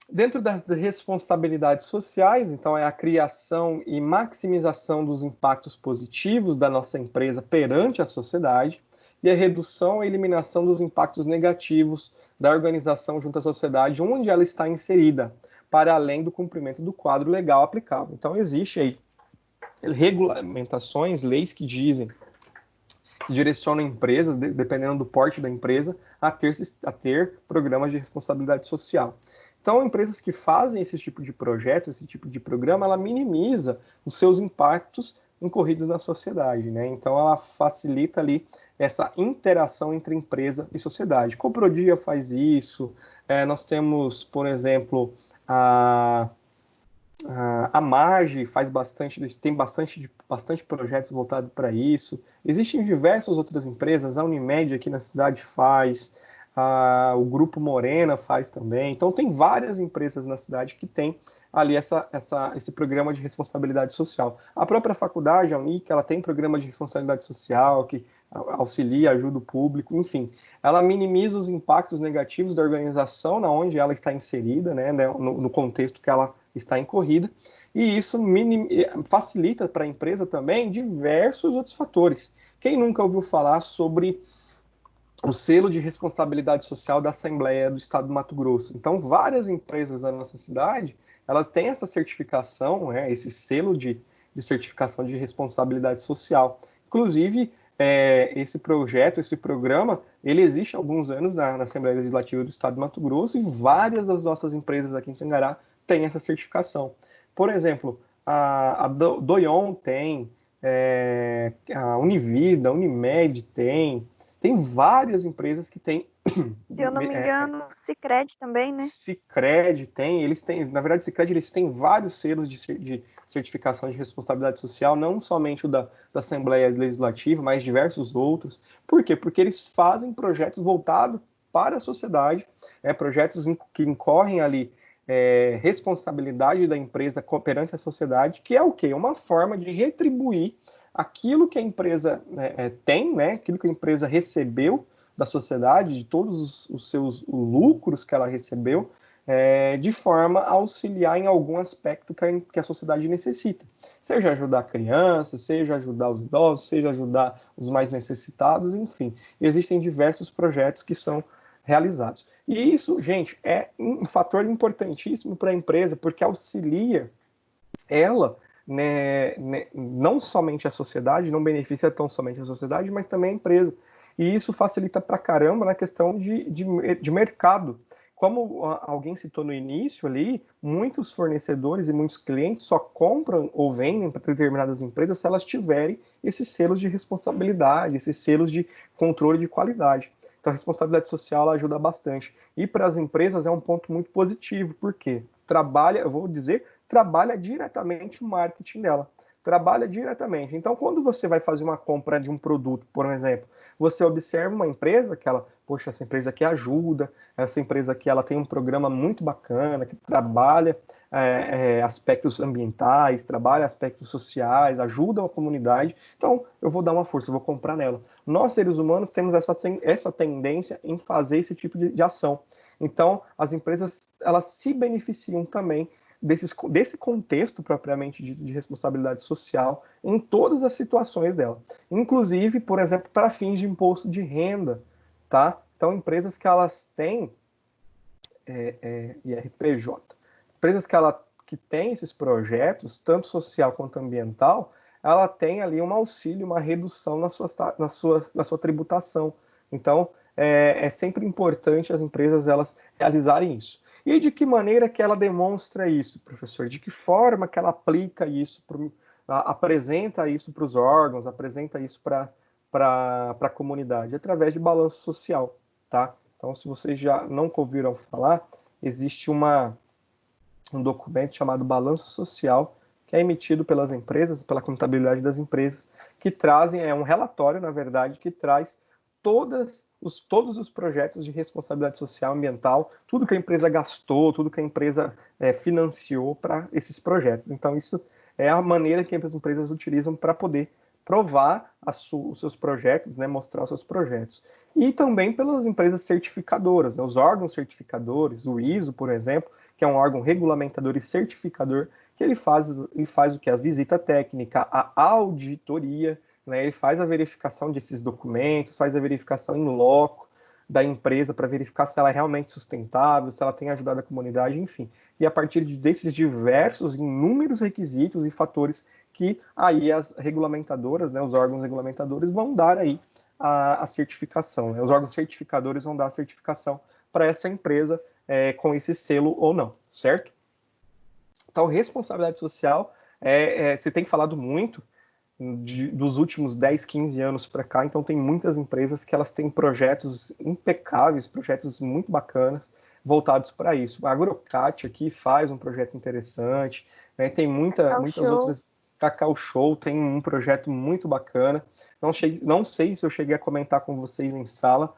Dentro das responsabilidades sociais, então, é a criação e maximização dos impactos positivos da nossa empresa perante a sociedade e a redução e eliminação dos impactos negativos da organização junto à sociedade onde ela está inserida, para além do cumprimento do quadro legal aplicável. Então, existe aí regulamentações, leis que dizem, que direcionam empresas, dependendo do porte da empresa, a ter programas de responsabilidade social. Então, empresas que fazem esse tipo de projeto, esse tipo de programa, ela minimiza os seus impactos incorridos na sociedade, né? Então, ela facilita ali essa interação entre empresa e sociedade. Coprodia faz isso, nós temos, por exemplo, a MAGE faz tem bastante projetos voltados para isso. Existem diversas outras empresas, a Unimed aqui na cidade faz, o Grupo Morena faz também. Então, tem várias empresas na cidade que têm ali esse programa de responsabilidade social. A própria faculdade, a Unic, ela tem programa de responsabilidade social que auxilia, ajuda o público, enfim. Ela minimiza os impactos negativos da organização na onde ela está inserida, né, no contexto que ela está incorrida, e isso facilita para a empresa também diversos outros fatores. Quem nunca ouviu falar sobre o selo de responsabilidade social da Assembleia do Estado do Mato Grosso? Então, várias empresas da nossa cidade, elas têm essa certificação, esse selo de certificação de responsabilidade social. Inclusive, esse projeto, esse programa, ele existe há alguns anos na Assembleia Legislativa do Estado do Mato Grosso, e várias das nossas empresas aqui em Tangará têm essa certificação. Por exemplo, a Doion tem, a Univida, a Unimed tem várias empresas que têm. Se eu não me engano, Sicredi também, né? Sicredi tem, na verdade, o Sicredi, eles têm vários selos de certificação de responsabilidade social, não somente o da Assembleia Legislativa, mas diversos outros. Por quê? Porque eles fazem projetos voltados para a sociedade, projetos que incorrem ali responsabilidade da empresa perante a sociedade, que é o quê? Uma forma de retribuir aquilo que a empresa tem, né? Aquilo que a empresa recebeu da sociedade, de todos os seus lucros que ela recebeu, de forma a auxiliar em algum aspecto que a sociedade necessita. Seja ajudar crianças, seja ajudar os idosos, seja ajudar os mais necessitados, enfim. Existem diversos projetos que são realizados. E isso, gente, é um fator importantíssimo para a empresa, porque auxilia ela, não somente a sociedade, não beneficia tão somente a sociedade, mas também a empresa. E isso facilita pra caramba na questão de mercado. Como alguém citou no início ali, muitos fornecedores e muitos clientes só compram ou vendem para determinadas empresas se elas tiverem esses selos de responsabilidade, esses selos de controle de qualidade. Então, a responsabilidade social ela ajuda bastante. E para as empresas é um ponto muito positivo, porque trabalha diretamente o marketing dela. Trabalha diretamente. Então, quando você vai fazer uma compra de um produto, por exemplo, você observa uma empresa que essa empresa aqui ajuda, essa empresa aqui ela tem um programa muito bacana, que trabalha aspectos ambientais, trabalha aspectos sociais, ajuda a comunidade, então eu vou dar uma força, eu vou comprar nela. Nós, seres humanos, temos essa tendência em fazer esse tipo de ação. Então, as empresas, elas se beneficiam também desse contexto propriamente de responsabilidade social em todas as situações dela. Inclusive, por exemplo, para fins de imposto de renda, tá? Então, empresas que elas têm IRPJ, empresas que têm esses projetos, tanto social quanto ambiental, ela tem ali um auxílio, uma redução na sua tributação. Então, é sempre importante as empresas elas realizarem isso. E de que maneira que ela demonstra isso, professor? De que forma que ela aplica isso, apresenta isso para os órgãos, apresenta isso para a comunidade? Através de balanço social, tá? Então, se vocês já não ouviram falar, existe um documento chamado Balanço Social, que é emitido pelas empresas, pela contabilidade das empresas, que trazem, é um relatório, na verdade, que traz todos os projetos de responsabilidade social ambiental, tudo que a empresa gastou, tudo que a empresa financiou para esses projetos. Então, isso é a maneira que as empresas utilizam para poder provar os seus projetos, né, mostrar os seus projetos. E também pelas empresas certificadoras, né, os órgãos certificadores, o ISO, por exemplo, que é um órgão regulamentador e certificador, que ele faz o que? A visita técnica, a auditoria, né, ele faz a verificação desses documentos, faz a verificação in loco da empresa para verificar se ela é realmente sustentável, se ela tem ajudado a comunidade, enfim. E a partir desses diversos, inúmeros requisitos e fatores que aí as regulamentadoras, né, os órgãos regulamentadores vão dar aí a certificação. Né? Os órgãos certificadores vão dar a certificação para essa empresa com esse selo ou não, certo? Então, responsabilidade social, você tem falado muito dos últimos 10, 15 anos para cá, então tem muitas empresas que elas têm projetos impecáveis, projetos muito bacanas, voltados para isso. A Agrocat aqui faz um projeto interessante, né? Tem muitas outras. Cacau Show tem um projeto muito bacana. Não sei se eu cheguei a comentar com vocês em sala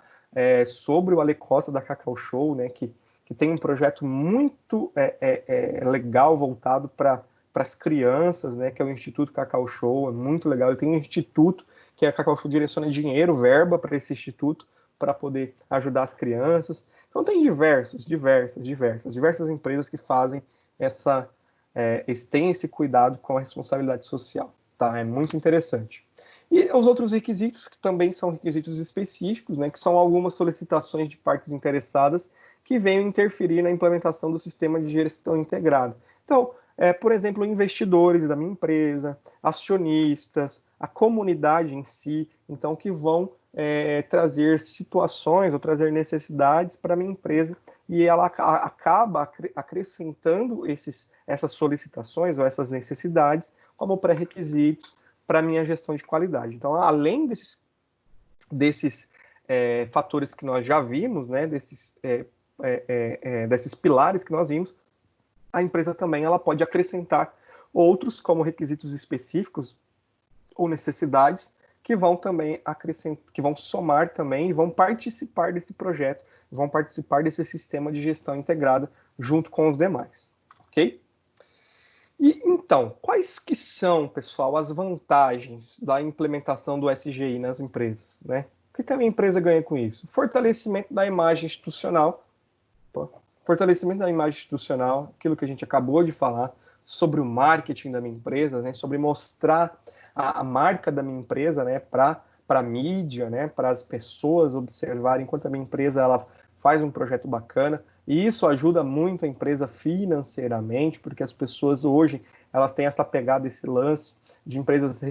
sobre o Ale Costa da Cacau Show, né? Que tem um projeto muito legal voltado para as crianças, né, que é o Instituto Cacau Show, é muito legal. Ele tem um instituto que a Cacau Show direciona dinheiro, verba para esse instituto, para poder ajudar as crianças. Então tem diversas empresas que fazem têm esse cuidado com a responsabilidade social, tá? É muito interessante. E os outros requisitos, que também são requisitos específicos, né, que são algumas solicitações de partes interessadas que venham interferir na implementação do sistema de gestão integrada. Então, por exemplo, investidores da minha empresa, acionistas, a comunidade em si, então, que vão trazer situações ou trazer necessidades para a minha empresa, e ela acaba acrescentando essas solicitações ou essas necessidades como pré-requisitos para a minha gestão de qualidade. Então, além desses fatores que nós já vimos, né, desses pilares que nós vimos, a empresa também ela pode acrescentar outros como requisitos específicos ou necessidades que vão também que vão somar também e vão participar desse projeto, vão participar desse sistema de gestão integrada junto com os demais, ok? E então, quais que são, pessoal, as vantagens da implementação do SGI nas empresas, né? O que a minha empresa ganha com isso? Fortalecimento da imagem institucional. Fortalecimento da imagem institucional, aquilo que a gente acabou de falar, sobre o marketing da minha empresa, né, sobre mostrar a marca da minha empresa, né, para a mídia, né, para as pessoas observarem enquanto a minha empresa ela faz um projeto bacana, e isso ajuda muito a empresa financeiramente, porque as pessoas hoje elas têm essa pegada, esse lance de empresas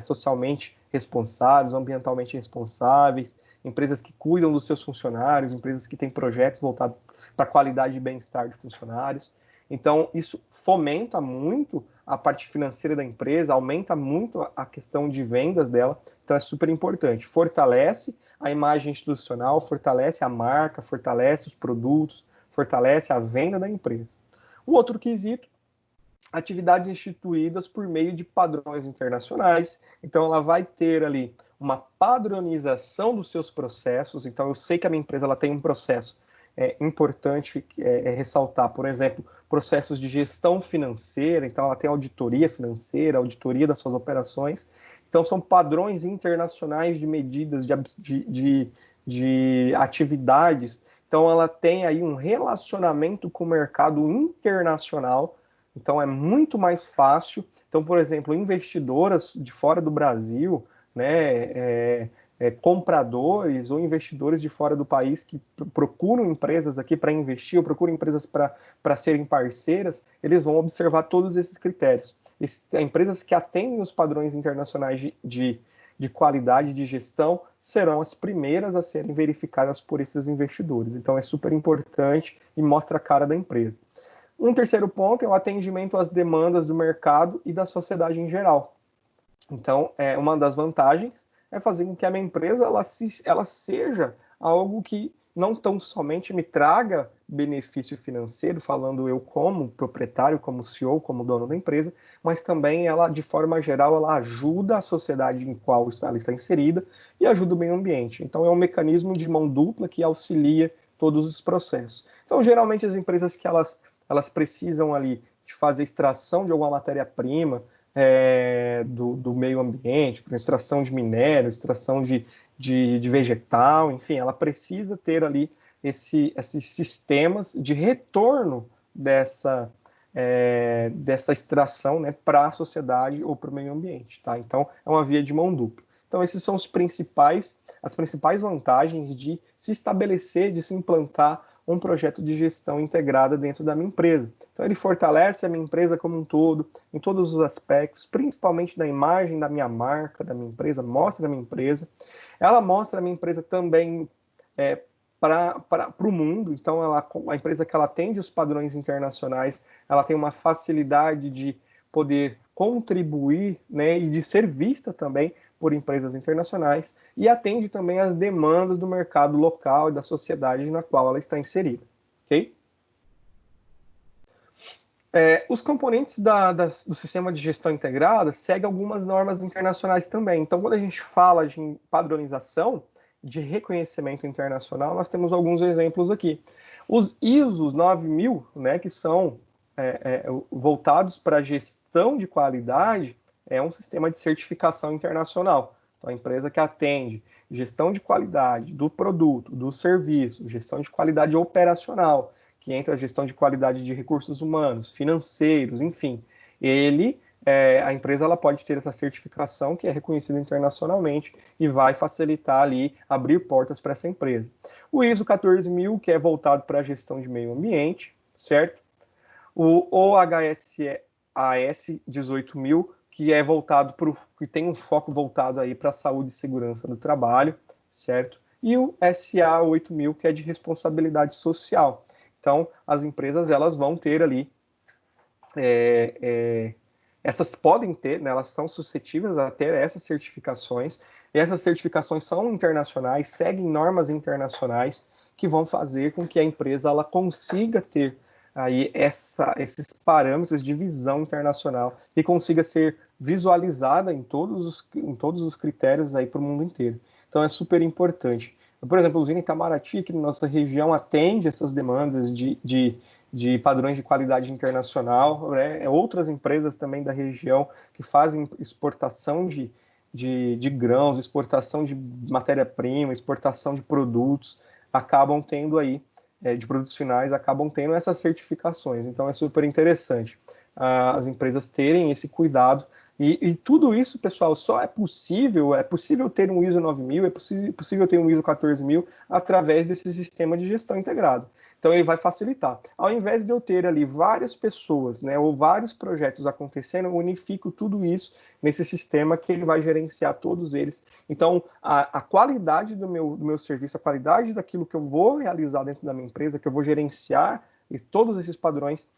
socialmente responsáveis, ambientalmente responsáveis, empresas que cuidam dos seus funcionários, empresas que têm projetos voltados para a qualidade e bem-estar de funcionários. Então, isso fomenta muito a parte financeira da empresa, aumenta muito a questão de vendas dela, então é super importante. Fortalece a imagem institucional, fortalece a marca, fortalece os produtos, fortalece a venda da empresa. O outro quesito, atividades instituídas por meio de padrões internacionais, então ela vai ter ali uma padronização dos seus processos, então eu sei que a minha empresa ela tem um processo importante ressaltar, por exemplo, processos de gestão financeira, então ela tem auditoria financeira, auditoria das suas operações, então são padrões internacionais de medidas de atividades, então ela tem aí um relacionamento com o mercado internacional, então é muito mais fácil, então, por exemplo, investidoras de fora do Brasil, né, compradores ou investidores de fora do país que procuram empresas aqui para investir ou procuram empresas para serem parceiras, eles vão observar todos esses critérios. Empresas que atendem os padrões internacionais de qualidade de gestão serão as primeiras a serem verificadas por esses investidores. Então é super importante e mostra a cara da empresa. Um terceiro ponto é o atendimento às demandas do mercado e da sociedade em geral. Então, uma das vantagens é fazer com que a minha empresa ela seja algo que não tão somente me traga benefício financeiro, falando eu como proprietário, como CEO, como dono da empresa, mas também ela, de forma geral, ela ajuda a sociedade em qual ela está inserida e ajuda o meio ambiente. Então, é um mecanismo de mão dupla que auxilia todos os processos. Então, geralmente, as empresas que elas precisam ali de fazer extração de alguma matéria-prima do meio ambiente, extração de minério, extração de vegetal, enfim, ela precisa ter ali esses sistemas de retorno dessa extração, né, para a sociedade ou para o meio ambiente. Tá? Então, é uma via de mão dupla. Então, esses são as principais vantagens de se estabelecer, de se implantar um projeto de gestão integrada dentro da minha empresa. Então, ele fortalece a minha empresa como um todo, em todos os aspectos, principalmente da imagem da minha marca, da minha empresa, mostra a minha empresa. Ela mostra a minha empresa também para o mundo. Então, a empresa que ela atende os padrões internacionais, ela tem uma facilidade de poder contribuir, né, e de ser vista também por empresas internacionais, e atende também às demandas do mercado local e da sociedade na qual ela está inserida. Ok? Os componentes do sistema de gestão integrada seguem algumas normas internacionais também. Então, quando a gente fala de padronização, de reconhecimento internacional, nós temos alguns exemplos aqui. Os ISOs 9000, né, que são voltados para a gestão de qualidade, é um sistema de certificação internacional. Então, a empresa que atende gestão de qualidade do produto, do serviço, gestão de qualidade operacional, que entra a gestão de qualidade de recursos humanos, financeiros, enfim, a empresa ela pode ter essa certificação que é reconhecida internacionalmente e vai facilitar ali, abrir portas para essa empresa. O ISO 14000, que é voltado para a gestão de meio ambiente, certo? O OHSAS 18000, que é voltado que tem um foco voltado aí para a saúde e segurança do trabalho, certo? E o SA 8000, que é de responsabilidade social. Então, as empresas elas vão ter ali, essas podem ter, né, elas são suscetíveis a ter essas certificações, e essas certificações são internacionais, seguem normas internacionais, que vão fazer com que a empresa ela consiga ter aí esses parâmetros de visão internacional e consiga ser visualizada em todos os critérios aí para o mundo inteiro. Então é super importante. Por exemplo, a usina Itamaraty, que na nossa região atende essas demandas de padrões de qualidade internacional, né? Outras empresas também da região que fazem exportação de grãos, exportação de matéria-prima, exportação de produtos, acabam tendo aí, de produtos finais, acabam tendo essas certificações. Então é super interessante as empresas terem esse cuidado. E tudo isso, pessoal, só é possível ter um ISO 9000, é possível ter um ISO 14000 através desse sistema de gestão integrado. Então ele vai facilitar. Ao invés de eu ter ali várias pessoas, né, ou vários projetos acontecendo, eu unifico tudo isso nesse sistema que ele vai gerenciar todos eles. Então a qualidade do meu serviço, a qualidade daquilo que eu vou realizar dentro da minha empresa, que eu vou gerenciar, todos esses padrões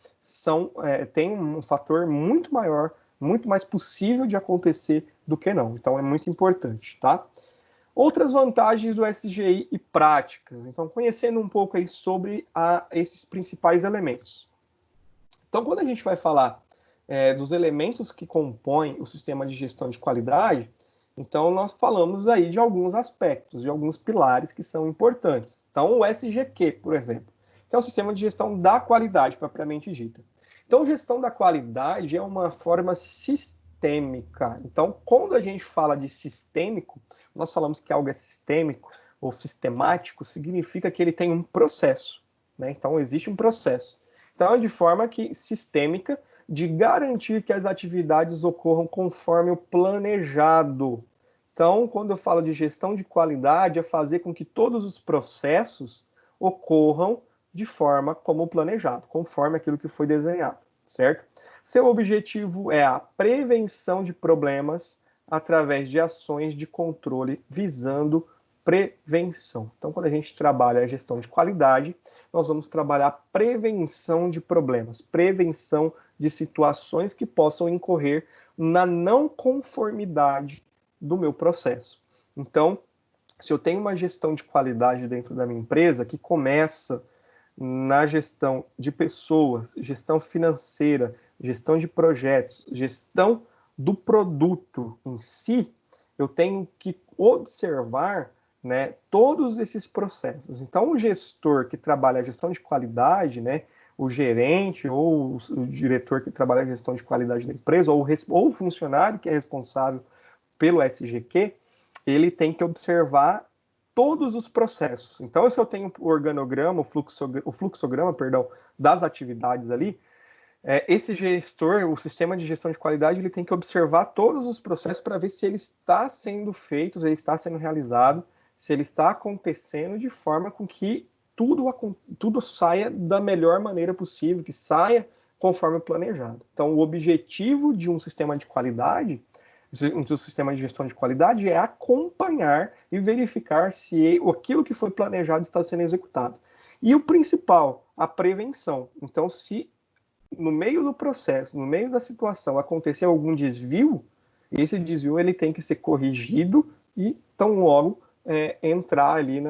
têm um fator muito maior, muito mais possível de acontecer do que não. Então é muito importante, tá? Outras vantagens do SGI e práticas. Então, conhecendo um pouco aí sobre esses principais elementos. Então, quando a gente vai falar dos elementos que compõem o sistema de gestão de qualidade, então nós falamos aí de alguns aspectos, de alguns pilares que são importantes. Então, o SGQ, por exemplo, que é o sistema de gestão da qualidade, propriamente dita. Então, gestão da qualidade é uma forma sistêmica. Então, quando a gente fala de sistêmico, nós falamos que algo é sistêmico ou sistemático, significa que ele tem um processo, né? Então, existe um processo. Então, é de forma sistêmica de garantir que as atividades ocorram conforme o planejado. Então, quando eu falo de gestão de qualidade, é fazer com que todos os processos ocorram de forma como planejado, conforme aquilo que foi desenhado, certo? Seu objetivo é a prevenção de problemas, através de ações de controle visando prevenção. Então, quando a gente trabalha a gestão de qualidade, nós vamos trabalhar prevenção de problemas, prevenção de situações que possam incorrer na não conformidade do meu processo. Então, se eu tenho uma gestão de qualidade dentro da minha empresa que começa na gestão de pessoas, gestão financeira, gestão de projetos, gestão do produto em si, eu tenho que observar, né, todos esses processos. Então, o gestor que trabalha a gestão de qualidade, né, o gerente ou o diretor que trabalha a gestão de qualidade da empresa, ou o funcionário que é responsável pelo SGQ, ele tem que observar todos os processos. Então, se eu tenho o organograma, o fluxograma, perdão, das atividades ali, esse gestor, o sistema de gestão de qualidade, ele tem que observar todos os processos para ver se ele está sendo feito, se ele está sendo realizado, se ele está acontecendo de forma com que tudo saia da melhor maneira possível, que saia conforme planejado. Então, o objetivo de um sistema de qualidade, um sistema de gestão de qualidade, é acompanhar e verificar se aquilo que foi planejado está sendo executado. E o principal, a prevenção. Então, se no meio do processo, no meio da situação, acontecer algum desvio, esse desvio ele tem que ser corrigido e tão logo entrar ali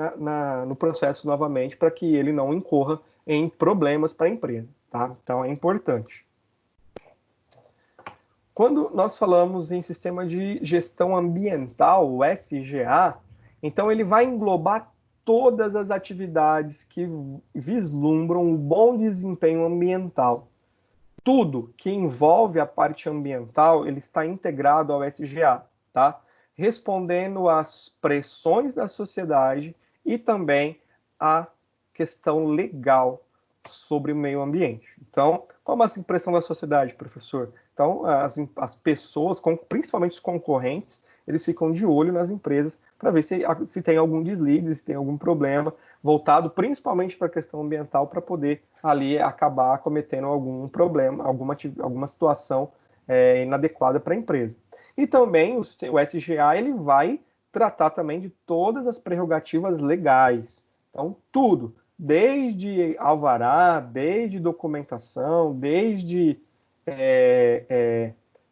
no processo novamente para que ele não incorra em problemas para a empresa, tá? Então é importante. Quando nós falamos em sistema de gestão ambiental, o SGA, então ele vai englobar todas as atividades que vislumbram o bom desempenho ambiental. Tudo que envolve a parte ambiental, ele está integrado ao SGA, tá? Respondendo às pressões da sociedade e também à questão legal sobre o meio ambiente. Então, como assim pressão da sociedade, professor? Então, as pessoas, principalmente os concorrentes, eles ficam de olho nas empresas para ver se tem algum deslize, se tem algum problema voltado principalmente para a questão ambiental, para poder ali acabar cometendo algum problema, alguma situação inadequada para a empresa. E também o SGA ele vai tratar também de todas as prerrogativas legais. Então, tudo, desde alvará, desde documentação, desde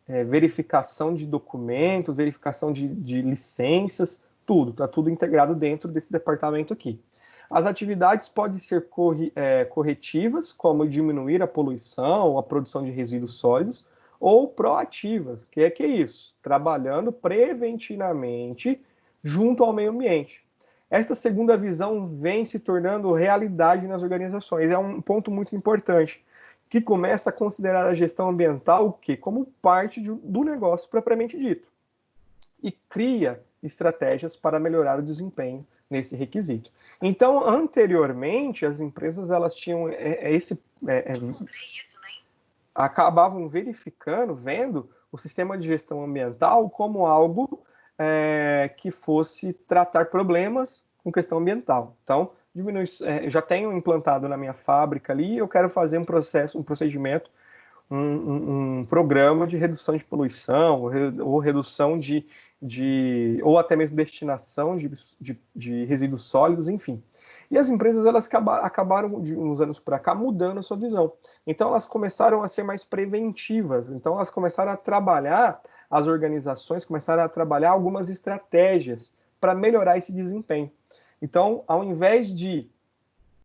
verificação de documentos, verificação de licenças, tudo, está tudo integrado dentro desse departamento aqui. As atividades podem ser corretivas, como diminuir a poluição, a produção de resíduos sólidos, ou proativas, que é isso? Trabalhando preventivamente junto ao meio ambiente. Essa segunda visão vem se tornando realidade nas organizações. É um ponto muito importante, que começa a considerar a gestão ambiental como parte do negócio propriamente dito. E cria estratégias para melhorar o desempenho nesse requisito. Então, anteriormente, as empresas elas tinham acabavam vendo o sistema de gestão ambiental como algo que fosse tratar problemas com questão ambiental. Então, já tenho implantado na minha fábrica ali, eu quero fazer um procedimento, um programa de redução de poluição, ou redução ou até mesmo destinação de resíduos sólidos, enfim. E as empresas elas acabaram, de uns anos para cá, mudando a sua visão. Então, elas começaram a ser mais preventivas. Então, elas começaram a trabalhar, as organizações começaram a trabalhar algumas estratégias para melhorar esse desempenho. Então, ao invés de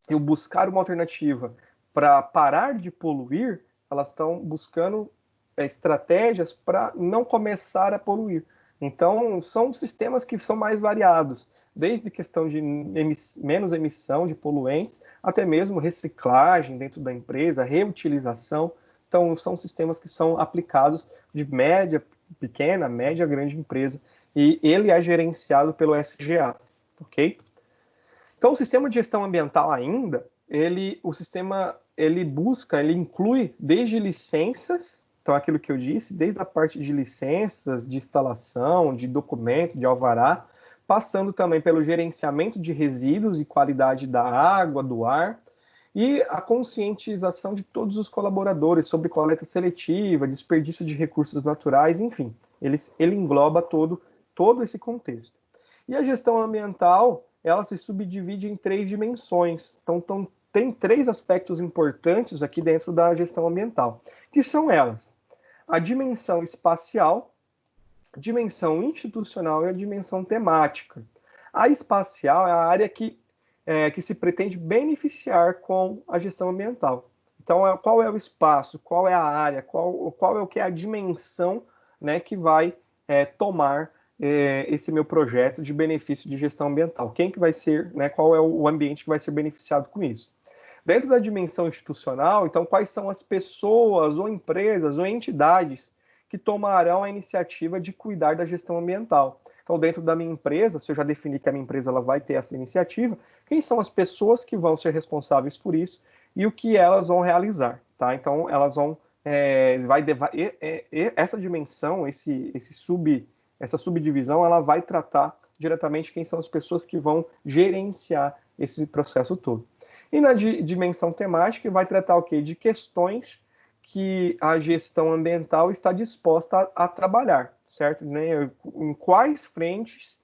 eu buscar uma alternativa para parar de poluir, elas estão buscando estratégias para não começar a poluir. Então, são sistemas que são mais variados, desde questão de menos emissão de poluentes, até mesmo reciclagem dentro da empresa, reutilização. Então, são sistemas que são aplicados de pequena, média, grande empresa, e ele é gerenciado pelo SGA, ok? Então, o sistema de gestão ambiental ainda, ele inclui desde licenças, então aquilo que eu disse, desde a parte de licenças, de instalação, de documento, de alvará, passando também pelo gerenciamento de resíduos e qualidade da água, do ar, E a conscientização de todos os colaboradores sobre coleta seletiva, desperdício de recursos naturais, enfim, ele engloba todo esse contexto. E a gestão ambiental, ela se subdivide em 3 dimensões. Então tem 3 aspectos importantes aqui dentro da gestão ambiental, que são elas: a dimensão espacial, a dimensão institucional e a dimensão temática. A espacial é a área que se pretende beneficiar com a gestão ambiental. Então, qual é o espaço, qual é a área, qual é o que é a dimensão, né, que vai tomar esse meu projeto de benefício de gestão ambiental? Quem que vai ser, né, qual é o ambiente que vai ser beneficiado com isso? Dentro da dimensão institucional, então, quais são as pessoas ou empresas ou entidades que tomarão a iniciativa de cuidar da gestão ambiental? Então, dentro da minha empresa, se eu já defini que a minha empresa ela vai ter essa iniciativa, quem são as pessoas que vão ser responsáveis por isso e o que elas vão realizar, tá? Então, elas vão essa dimensão, essa subdivisão, ela vai tratar diretamente quem são as pessoas que vão gerenciar esse processo todo. E na dimensão temática, vai tratar o quê? De questões que a gestão ambiental está disposta a trabalhar, certo? Em quais frentes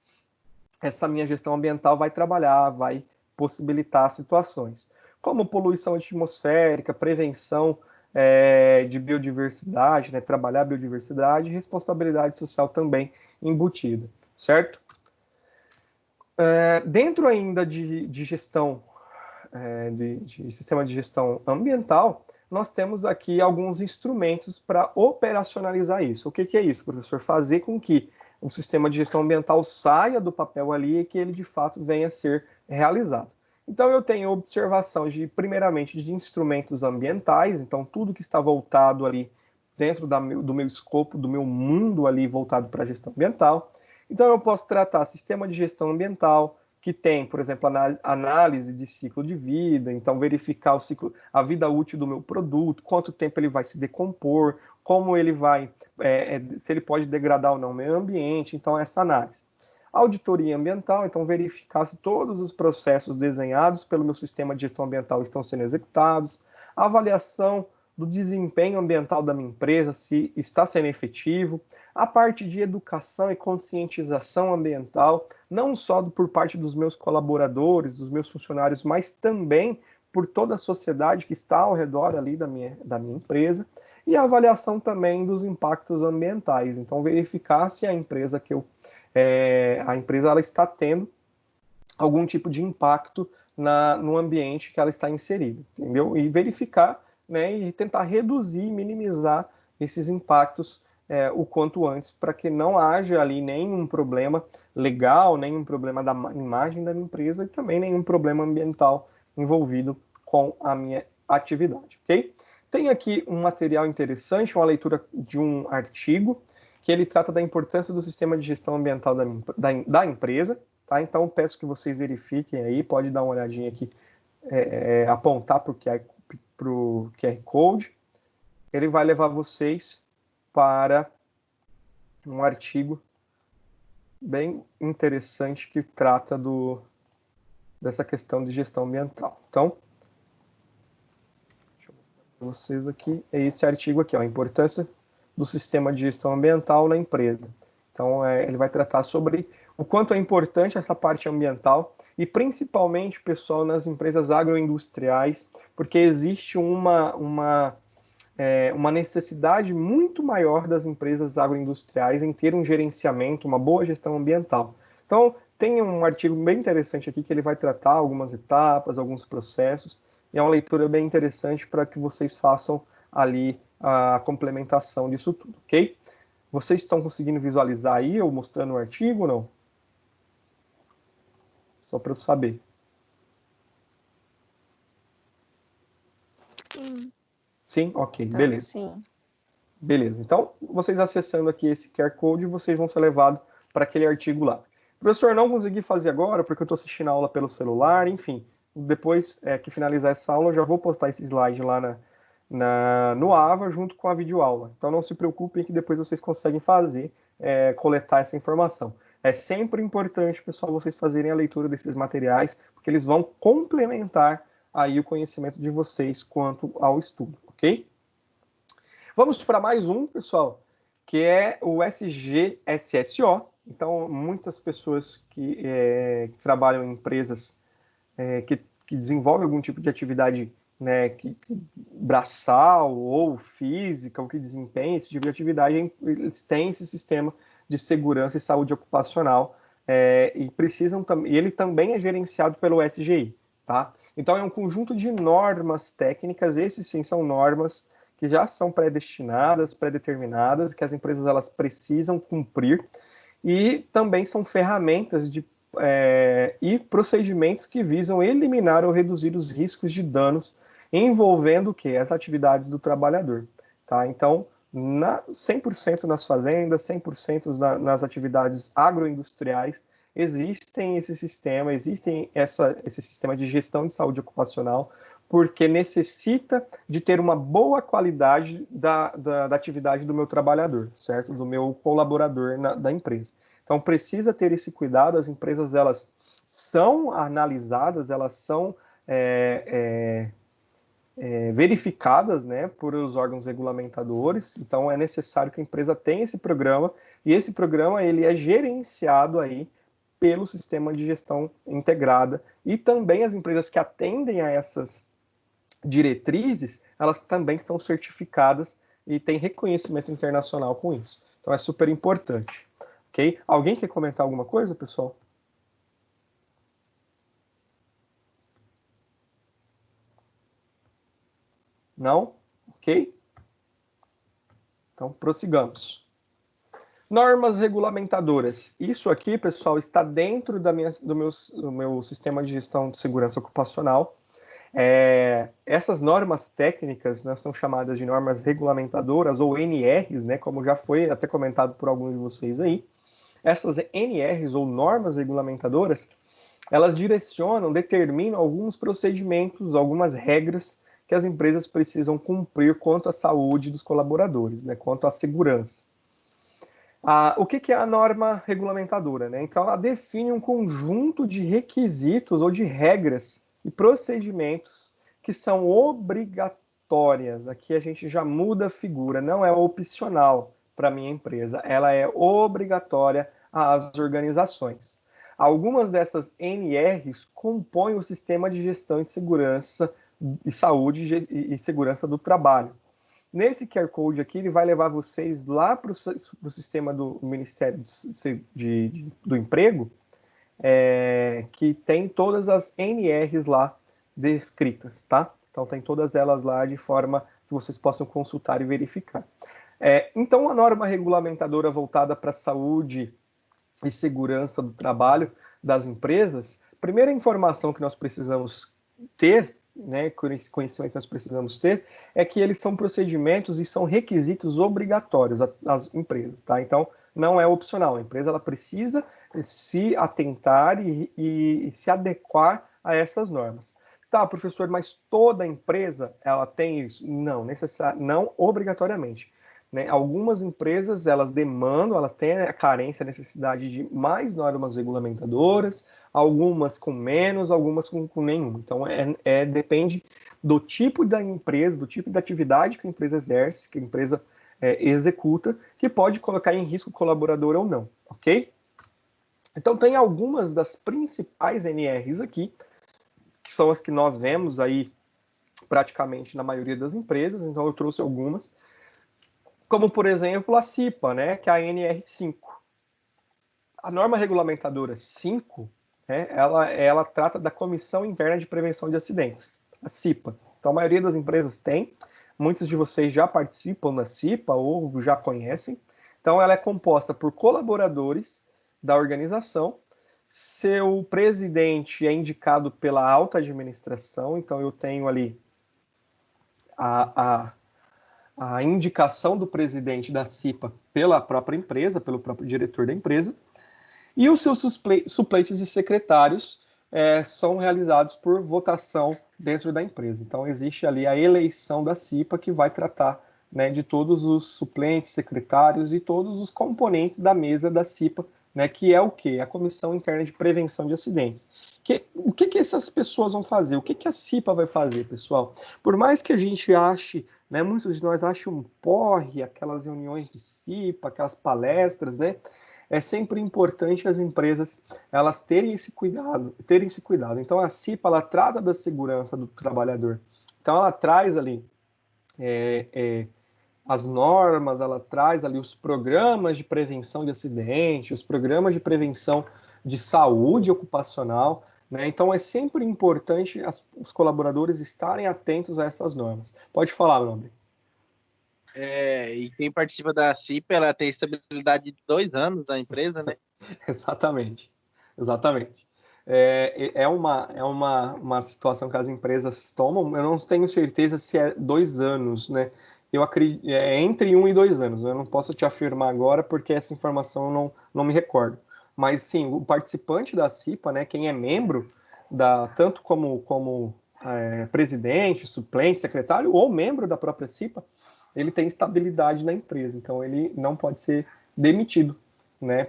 essa minha gestão ambiental vai trabalhar, vai possibilitar situações, como poluição atmosférica, prevenção de biodiversidade, né? Trabalhar a biodiversidade e responsabilidade social também embutida, certo? Dentro ainda de gestão, de sistema de gestão ambiental, nós temos aqui alguns instrumentos para operacionalizar isso. O que é isso, professor? Fazer com que o sistema de gestão ambiental saia do papel ali e que ele, de fato, venha a ser realizado. Então, eu tenho observação, primeiramente, de instrumentos ambientais, então, tudo que está voltado ali dentro do meu escopo, do meu mundo ali voltado para a gestão ambiental. Então, eu posso tratar sistema de gestão ambiental, que tem, por exemplo, análise de ciclo de vida, então verificar a vida útil do meu produto, quanto tempo ele vai se decompor, como ele vai, se ele pode degradar ou não o meio ambiente, então essa análise. Auditoria ambiental, então verificar se todos os processos desenhados pelo meu sistema de gestão ambiental estão sendo executados. Avaliação do desempenho ambiental da minha empresa, se está sendo efetivo. A parte de educação e conscientização ambiental, não só por parte dos meus colaboradores, dos meus funcionários, mas também por toda a sociedade que está ao redor ali da minha empresa. E a avaliação também dos impactos ambientais. Então, verificar se a empresa ela está tendo algum tipo de impacto no ambiente que ela está inserida, entendeu? E verificar, né, e tentar reduzir, minimizar esses impactos o quanto antes, para que não haja ali nenhum problema legal, nenhum problema da imagem da minha empresa e também nenhum problema ambiental envolvido com a minha atividade, ok? Tem aqui um material interessante, uma leitura de um artigo, que ele trata da importância do sistema de gestão ambiental da empresa, tá? Então, peço que vocês verifiquem aí, pode dar uma olhadinha aqui, apontar para o QR Code. Ele vai levar vocês para um artigo bem interessante que trata dessa questão de gestão ambiental. Então, deixa eu mostrar para vocês aqui, é esse artigo aqui, ó, a importância do sistema de gestão ambiental na empresa. Então, ele vai tratar sobre o quanto é importante essa parte ambiental e principalmente, pessoal, nas empresas agroindustriais, porque existe uma necessidade muito maior das empresas agroindustriais em ter um gerenciamento, uma boa gestão ambiental. Então, tem um artigo bem interessante aqui que ele vai tratar algumas etapas, alguns processos, e é uma leitura bem interessante para que vocês façam ali a complementação disso tudo, ok? Vocês estão conseguindo visualizar aí, eu mostrando o artigo ou não? Só para eu saber. Sim. Sim? Ok, beleza. Sim. Beleza. Então, vocês acessando aqui esse QR Code, vocês vão ser levados para aquele artigo lá. Professor, não consegui fazer agora, porque eu estou assistindo a aula pelo celular, enfim. Depois que finalizar essa aula, eu já vou postar esse slide lá no AVA, junto com a videoaula. Então, não se preocupem que depois vocês conseguem fazer, coletar essa informação. É sempre importante, pessoal, vocês fazerem a leitura desses materiais, porque eles vão complementar aí o conhecimento de vocês quanto ao estudo, ok? Vamos para mais um, pessoal, que é o SGSSO. Então, muitas pessoas que trabalham em empresas que desenvolvem algum tipo de atividade, né, braçal ou física, ou que desempenha esse tipo de atividade, eles têm esse sistema de segurança e saúde ocupacional, e ele também é gerenciado pelo SGI, tá? Então é um conjunto de normas técnicas, esses sim são normas que já são predestinadas, predeterminadas, que as empresas elas precisam cumprir, e também são ferramentas e procedimentos que visam eliminar ou reduzir os riscos de danos envolvendo o quê? As atividades do trabalhador, tá? Então, 100% nas fazendas, 100% nas atividades agroindustriais, existem esse sistema de gestão de saúde ocupacional, porque necessita de ter uma boa qualidade da atividade do meu trabalhador, certo? Do meu colaborador da empresa. Então, precisa ter esse cuidado. As empresas, elas são analisadas, elas são verificadas, né, por os órgãos regulamentadores. Então, é necessário que a empresa tenha esse programa, e esse programa ele é gerenciado aí pelo sistema de gestão integrada, e também as empresas que atendem a essas diretrizes, elas também são certificadas e têm reconhecimento internacional com isso. Então, é super importante. Ok? Alguém quer comentar alguma coisa, pessoal? Não? Ok? Então, prossigamos. Normas regulamentadoras. Isso aqui, pessoal, está dentro do meu sistema de gestão de segurança ocupacional. Essas normas técnicas, né, são chamadas de normas regulamentadoras, ou NRs, né, como já foi até comentado por alguns de vocês aí. Essas NRs, ou normas regulamentadoras, elas determinam alguns procedimentos, algumas regras que as empresas precisam cumprir quanto à saúde dos colaboradores, né, quanto à segurança. O que é a norma regulamentadora, né? Então, ela define um conjunto de requisitos ou de regras e procedimentos que são obrigatórias. Aqui a gente já muda a figura, não é opcional para a minha empresa, ela é obrigatória às organizações. Algumas dessas NRs compõem o sistema de gestão de segurança e saúde e segurança do trabalho. Nesse QR Code aqui, ele vai levar vocês lá para o sistema do Ministério do Emprego, que tem todas as NRs lá descritas, tá? Então, tem todas elas lá de forma que vocês possam consultar e verificar. Então, a norma regulamentadora voltada para a saúde e segurança do trabalho das empresas, a primeira informação que nós precisamos ter, né, conhecimento que nós precisamos ter, é que eles são procedimentos e são requisitos obrigatórios às empresas, tá? Então, não é opcional. A empresa ela precisa se atentar e se adequar a essas normas. Tá, professor, mas toda empresa ela tem isso? Não, não obrigatoriamente. Né? Algumas empresas, elas demandam, elas têm a carência, a necessidade de mais normas regulamentadoras, algumas com menos, algumas com nenhum. Então, depende do tipo da empresa, do tipo de atividade que a empresa exerce, que a empresa executa, que pode colocar em risco o colaborador ou não, ok? Então, tem algumas das principais NRs aqui, que são as que nós vemos aí praticamente na maioria das empresas, então eu trouxe algumas, como, por exemplo, a CIPA, né, que é a NR5. A norma regulamentadora 5, né, ela trata da Comissão Interna de Prevenção de Acidentes, a CIPA. Então, a maioria das empresas tem, muitos de vocês já participam da CIPA ou já conhecem. Então, ela é composta por colaboradores da organização, seu presidente é indicado pela alta administração, então eu tenho ali a indicação do presidente da CIPA pela própria empresa, pelo próprio diretor da empresa, e os seus suplentes e secretários são realizados por votação dentro da empresa. Então, existe ali a eleição da CIPA, que vai tratar, né, de todos os suplentes, secretários e todos os componentes da mesa da CIPA né, que é o quê? A Comissão Interna de Prevenção de Acidentes. O que essas pessoas vão fazer? O que a CIPA vai fazer, pessoal? Por mais que a gente ache, né, muitos de nós acham um porre, aquelas reuniões de CIPA, aquelas palestras, né, é sempre importante as empresas elas terem esse cuidado. Então, a CIPA, ela trata da segurança do trabalhador. Então, ela traz ali as normas, ela traz ali os programas de prevenção de acidente, os programas de prevenção de saúde ocupacional, né? Então é sempre importante os colaboradores estarem atentos a essas normas. Pode falar, meu nome. E quem participa da CIPA, ela tem estabilidade de 2 anos da empresa, né? Exatamente. É uma situação que as empresas tomam, eu não tenho certeza se é 2 anos, né? Eu acredito, é entre 1 e 2 anos, eu não posso te afirmar agora porque essa informação eu não me recordo. Mas sim, o participante da CIPA, né, quem é membro, tanto como presidente, suplente, secretário ou membro da própria CIPA, ele tem estabilidade na empresa, então ele não pode ser demitido, né,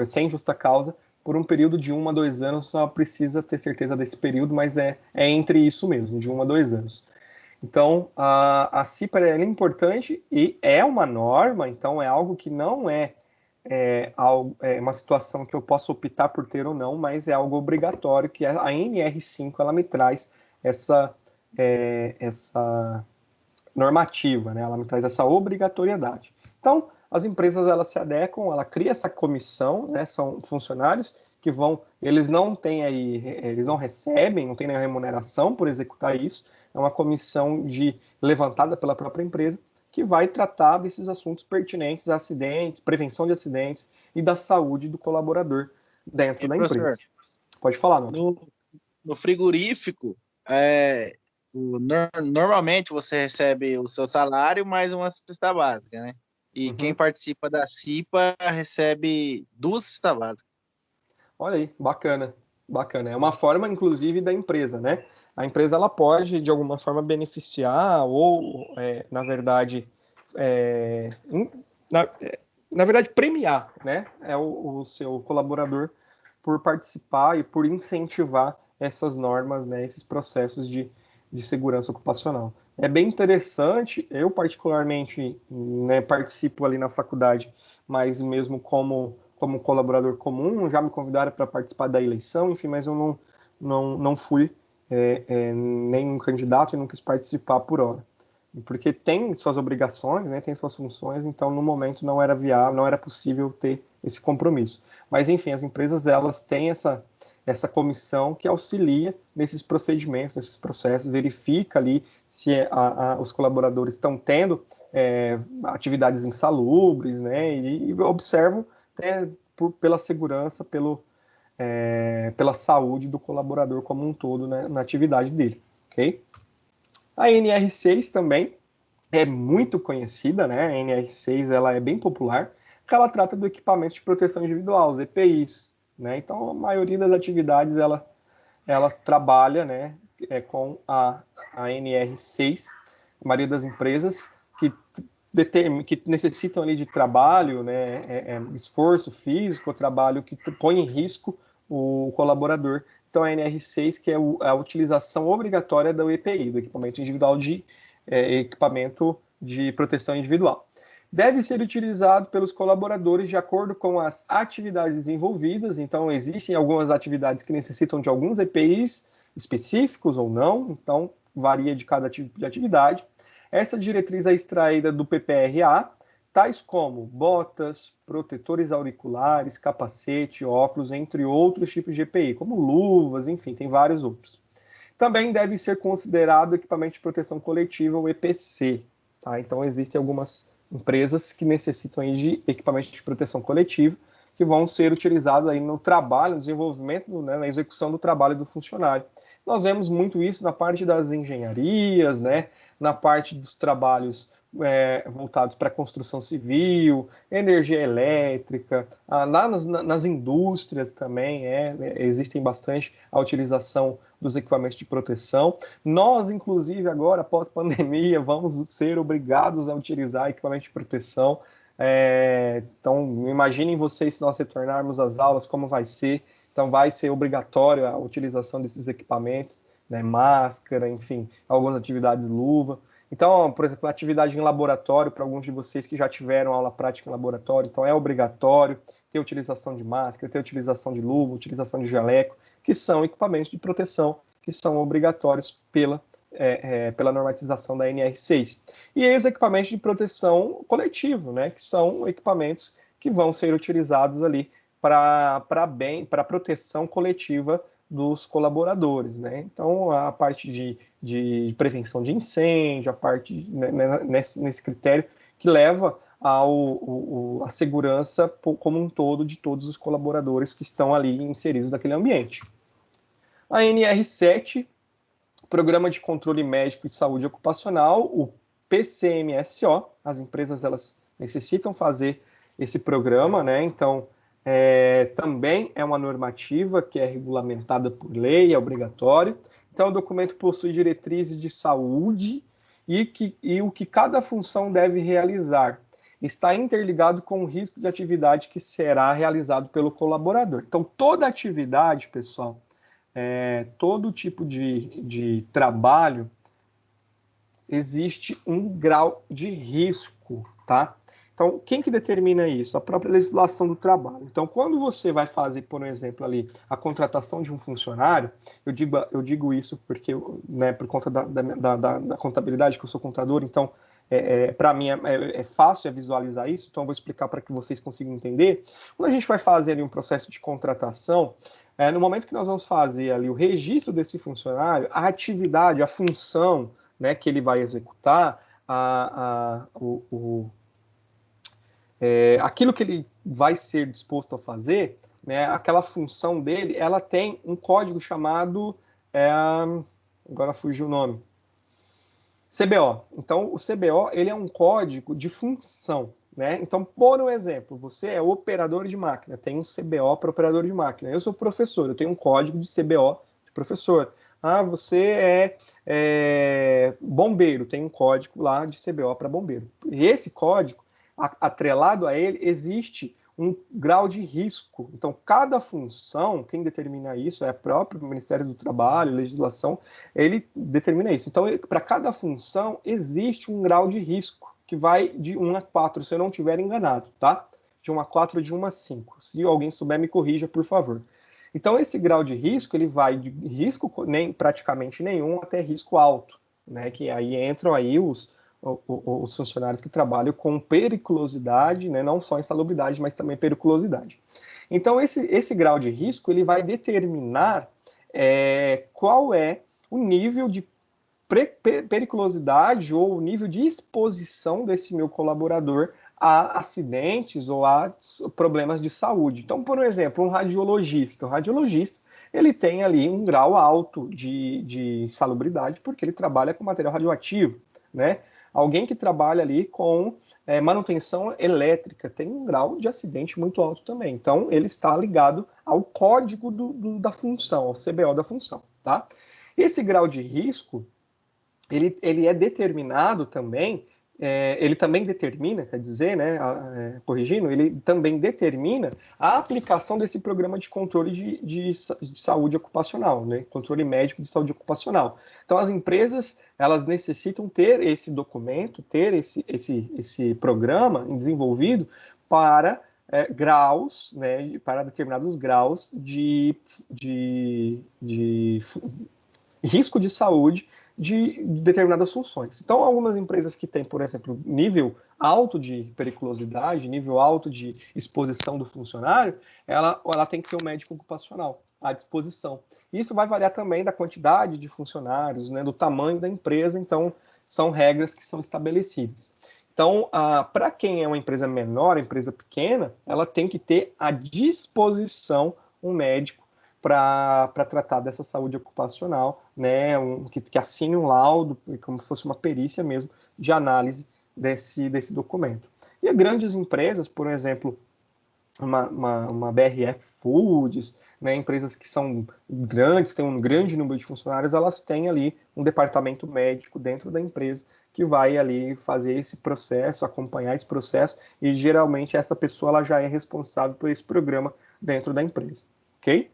sem justa causa, por um período de 1 a 2 anos, só precisa ter certeza desse período, mas é entre isso mesmo, de 1 a 2 anos. Então, a CIPA é importante e é uma norma, então é algo que não é uma situação que eu posso optar por ter ou não, mas é algo obrigatório, que a NR5 ela me traz essa normativa, né? Ela me traz essa obrigatoriedade. Então, as empresas elas se adequam, ela cria essa comissão, né? São funcionários que eles não recebem, não têm nenhuma remuneração por executar isso, é uma comissão levantada pela própria empresa, que vai tratar desses assuntos pertinentes a acidentes, prevenção de acidentes e da saúde do colaborador dentro da empresa. Pode falar, não? No frigorífico, normalmente você recebe o seu salário mais uma cesta básica, né? E quem participa da CIPA recebe 2 cestas básicas. Olha aí, bacana. É uma forma, inclusive, da empresa, né? A empresa ela pode, de alguma forma, beneficiar ou, na verdade, na verdade, premiar, né? O seu colaborador por participar e por incentivar essas normas, né? Esses processos de segurança ocupacional. É bem interessante, eu particularmente, né, participo ali na faculdade, mas mesmo como colaborador comum, já me convidaram para participar da eleição, enfim, mas eu não fui nenhum candidato e não quis participar por hora. Porque tem suas obrigações, né, tem suas funções, então no momento não era viável, não era possível ter esse compromisso. Mas enfim, as empresas elas têm essa comissão que auxilia nesses procedimentos, nesses processos, verifica ali se os colaboradores estão tendo atividades insalubres, né, e observam pela segurança, pela saúde do colaborador como um todo, né, na atividade dele, ok? A NR6 também é muito conhecida, né? A NR6 ela é bem popular, porque ela trata do equipamento de proteção individual, os EPIs, né? Então a maioria das atividades ela trabalha, né, com a NR6. A maioria das empresas que necessitam ali de trabalho, né, esforço físico, trabalho que põe em risco o colaborador. Então, a NR6, que é a utilização obrigatória do EPI, do equipamento individual equipamento de proteção individual. Deve ser utilizado pelos colaboradores de acordo com as atividades envolvidas. Então, existem algumas atividades que necessitam de alguns EPIs específicos ou não, então varia de cada tipo de atividade. Essa diretriz é extraída do PPRA, tais como botas, protetores auriculares, capacete, óculos, entre outros tipos de EPI, como luvas, enfim, tem vários outros. Também deve ser considerado equipamento de proteção coletiva, o EPC. Tá? Então, existem algumas empresas que necessitam aí de equipamento de proteção coletiva, que vão ser utilizados aí no trabalho, no desenvolvimento, né, na execução do trabalho do funcionário. Nós vemos muito isso na parte das engenharias, né, na parte dos trabalhos voltados para construção civil, energia elétrica, nas indústrias também existem bastante a utilização dos equipamentos de proteção. Nós, inclusive, agora, após pandemia, vamos ser obrigados a utilizar equipamento de proteção Então, imaginem vocês se nós retornarmos às aulas, como vai ser. Então, vai ser obrigatório a utilização desses equipamentos, né, máscara, enfim, algumas atividades luva. Então, por exemplo, atividade em laboratório, para alguns de vocês que já tiveram aula prática em laboratório, então é obrigatório ter utilização de máscara, ter utilização de luva, utilização de jaleco, que são equipamentos de proteção que são obrigatórios pela normatização da NR6. E aí os equipamentos de proteção coletivo, né, que são equipamentos que vão ser utilizados ali para proteção coletiva dos colaboradores, né? Então, a parte de prevenção de incêndio, a parte nesse critério que leva a segurança como um todo de todos os colaboradores que estão ali inseridos naquele ambiente. A NR7, Programa de Controle Médico e Saúde Ocupacional, o PCMSO, as empresas elas necessitam fazer esse programa, né? Então, também é uma normativa que é regulamentada por lei, é obrigatório. Então, o documento possui diretrizes de saúde e o que cada função deve realizar. Está interligado com o risco de atividade que será realizado pelo colaborador. Então, toda atividade, pessoal, todo tipo de trabalho, existe um grau de risco, tá? Então, quem que determina isso? A própria legislação do trabalho. Então, quando você vai fazer, por exemplo, ali, a contratação de um funcionário, eu digo isso porque, né, por conta da contabilidade, que eu sou contador, então, para mim é fácil visualizar isso, então eu vou explicar para que vocês consigam entender. Quando a gente vai fazer ali um processo de contratação, no momento que nós vamos fazer ali o registro desse funcionário, a atividade, a função, né, que ele vai executar, aquilo que ele vai ser disposto a fazer, né, aquela função dele, ela tem um código chamado, agora fugiu o nome, CBO. Então, o CBO, ele é um código de função, né? Então, por um exemplo, você é operador de máquina, tem um CBO para operador de máquina. Eu sou professor, eu tenho um código de CBO de professor. Você é bombeiro, tem um código lá de CBO para bombeiro. E esse código, atrelado a ele, existe um grau de risco. Então, cada função, quem determina isso é o próprio Ministério do Trabalho, legislação, ele determina isso. Então, para cada função, existe um grau de risco, que vai de 1 a 4, se eu não estiver enganado, tá? De 1 a 4, de 1 a 5. Se alguém souber, me corrija, por favor. Então, esse grau de risco, ele vai de risco praticamente nenhum até risco alto, né? Que aí entram aí os funcionários que trabalham com periculosidade, né? Não só insalubridade, mas também periculosidade. Então, esse grau de risco, ele vai determinar qual é o nível de periculosidade ou o nível de exposição desse meu colaborador a acidentes ou a problemas de saúde. Então, por exemplo, um radiologista. O radiologista, ele tem ali um grau alto de insalubridade porque ele trabalha com material radioativo, né? Alguém que trabalha ali com manutenção elétrica tem um grau de acidente muito alto também. Então, ele está ligado ao código da função, ao CBO da função, tá? Esse grau de risco, ele é determinado também, ele também determina, quer dizer, né, corrigindo, ele também determina a aplicação desse programa de controle de saúde ocupacional, né, controle médico de saúde ocupacional. Então, as empresas, elas necessitam ter esse documento, ter esse programa desenvolvido para graus, né, para determinados graus de risco de saúde de determinadas funções. Então, algumas empresas que têm, por exemplo, nível alto de periculosidade, nível alto de exposição do funcionário, ela tem que ter um médico ocupacional à disposição. Isso vai variar também da quantidade de funcionários, né, do tamanho da empresa, então são regras que são estabelecidas. Então, para quem é uma empresa menor, uma empresa pequena, ela tem que ter à disposição um médico para tratar dessa saúde ocupacional, né, que assine um laudo, como se fosse uma perícia mesmo, de análise desse documento. E grandes empresas, por exemplo, uma BRF Foods, né, empresas que são grandes, têm um grande número de funcionários, elas têm ali um departamento médico dentro da empresa que vai ali fazer esse processo, acompanhar esse processo, e geralmente essa pessoa ela já é responsável por esse programa dentro da empresa, ok?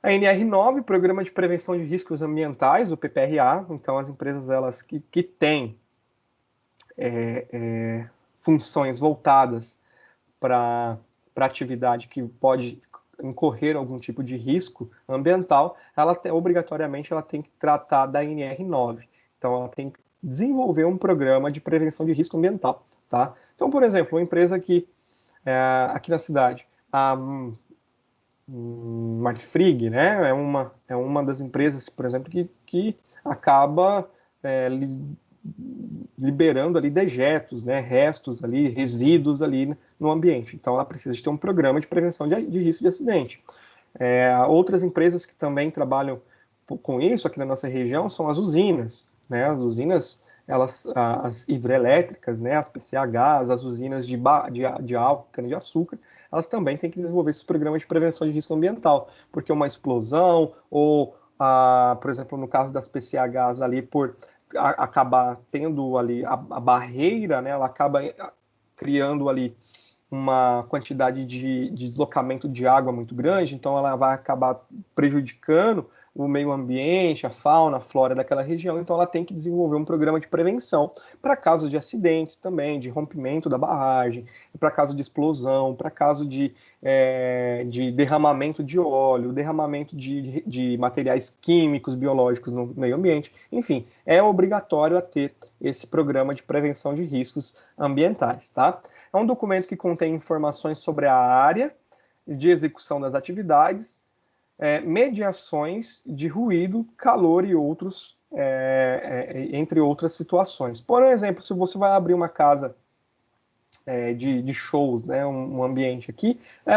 A NR9, Programa de Prevenção de Riscos Ambientais, o PPRA, então as empresas elas que têm funções voltadas para atividade que pode incorrer algum tipo de risco ambiental, obrigatoriamente ela tem que tratar da NR9. Então, ela tem que desenvolver um programa de prevenção de risco ambiental. Tá? Então, por exemplo, uma empresa aqui na cidade, a Marfrig, né, é uma das empresas, por exemplo, que acaba liberando ali dejetos, né, restos ali, resíduos ali no ambiente. Então, ela precisa de ter um programa de prevenção de risco de acidente. Outras empresas que também trabalham com isso aqui na nossa região são as usinas, né? As usinas, as hidrelétricas, né? As PCHs, as usinas de álcool, cana-de-açúcar, elas também têm que desenvolver esses programas de prevenção de risco ambiental, porque uma explosão ou, por exemplo, no caso das PCHs ali, por acabar tendo ali a barreira, né? Ela acaba criando ali uma quantidade de deslocamento de água muito grande, então ela vai acabar prejudicando o meio ambiente, a fauna, a flora daquela região, então ela tem que desenvolver um programa de prevenção para casos de acidentes também, de rompimento da barragem, para caso de explosão, para caso de derramamento de óleo, derramamento de materiais químicos, biológicos no meio ambiente, enfim, é obrigatório a ter esse programa de prevenção de riscos ambientais, tá? É um documento que contém informações sobre a área de execução das atividades, mediações de ruído, calor e outros, entre outras situações. Por exemplo, se você vai abrir uma casa de shows, né, um ambiente aqui, é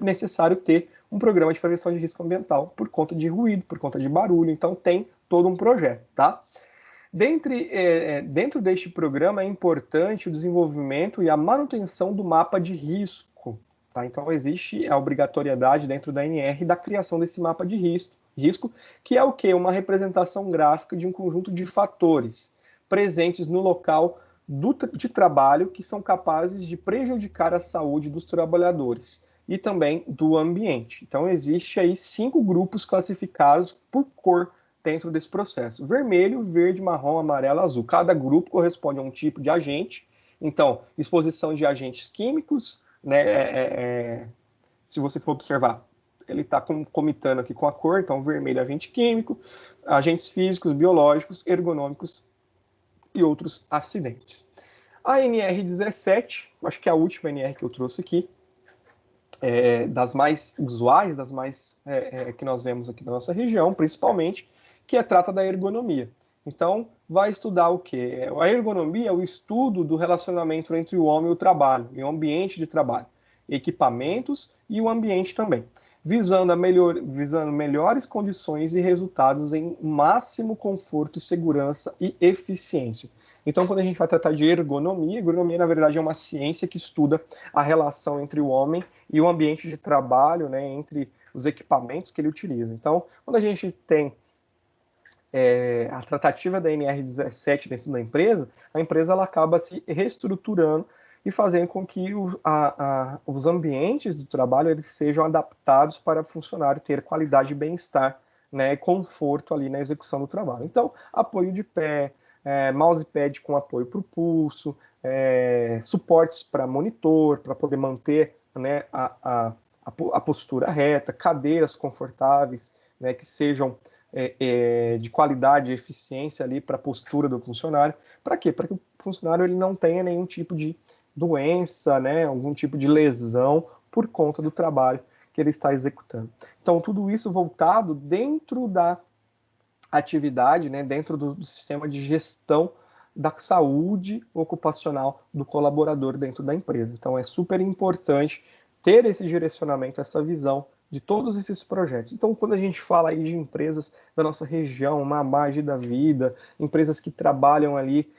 necessário ter um programa de prevenção de risco ambiental por conta de ruído, por conta de barulho, então tem todo um projeto, tá? Dentro deste programa é importante o desenvolvimento e a manutenção do mapa de risco. Tá? Então, existe a obrigatoriedade dentro da NR da criação desse mapa de risco, que é o quê? Uma representação gráfica de um conjunto de fatores presentes no local de trabalho que são capazes de prejudicar a saúde dos trabalhadores e também do ambiente. Então, existe aí 5 grupos classificados por cor dentro desse processo. Vermelho, verde, marrom, amarelo, azul. Cada grupo corresponde a um tipo de agente. Então, exposição de agentes químicos, né, se você for observar, ele está comitando aqui com a cor, então vermelho é agente químico, agentes físicos, biológicos, ergonômicos e outros acidentes. A NR17, acho que é a última NR que eu trouxe aqui, das mais usuais, das mais que nós vemos aqui na nossa região, principalmente, que trata da ergonomia. Então, vai estudar o quê? A ergonomia é o estudo do relacionamento entre o homem e o trabalho, e o ambiente de trabalho, equipamentos e o ambiente também, visando melhores condições e resultados em máximo conforto, segurança e eficiência. Então, quando a gente vai tratar de ergonomia, na verdade, é uma ciência que estuda a relação entre o homem e o ambiente de trabalho, né, entre os equipamentos que ele utiliza. Então, quando a gente tem a tratativa da NR17 dentro da empresa, a empresa ela acaba se reestruturando e fazendo com que os ambientes do trabalho eles sejam adaptados para o funcionário ter qualidade e bem-estar, né, e conforto ali na execução do trabalho. Então, apoio de pé, mousepad com apoio para o pulso, suportes para monitor, para poder manter, né, a postura reta, cadeiras confortáveis, né, que sejam de qualidade e eficiência ali para a postura do funcionário. Para quê? Para que o funcionário ele não tenha nenhum tipo de doença, né, algum tipo de lesão por conta do trabalho que ele está executando. Então, tudo isso voltado dentro da atividade, né, dentro do sistema de gestão da saúde ocupacional do colaborador dentro da empresa. Então, é super importante ter esse direcionamento, essa visão de todos esses projetos. Então, quando a gente fala aí de empresas da nossa região, uma Magi da vida, empresas que trabalham ali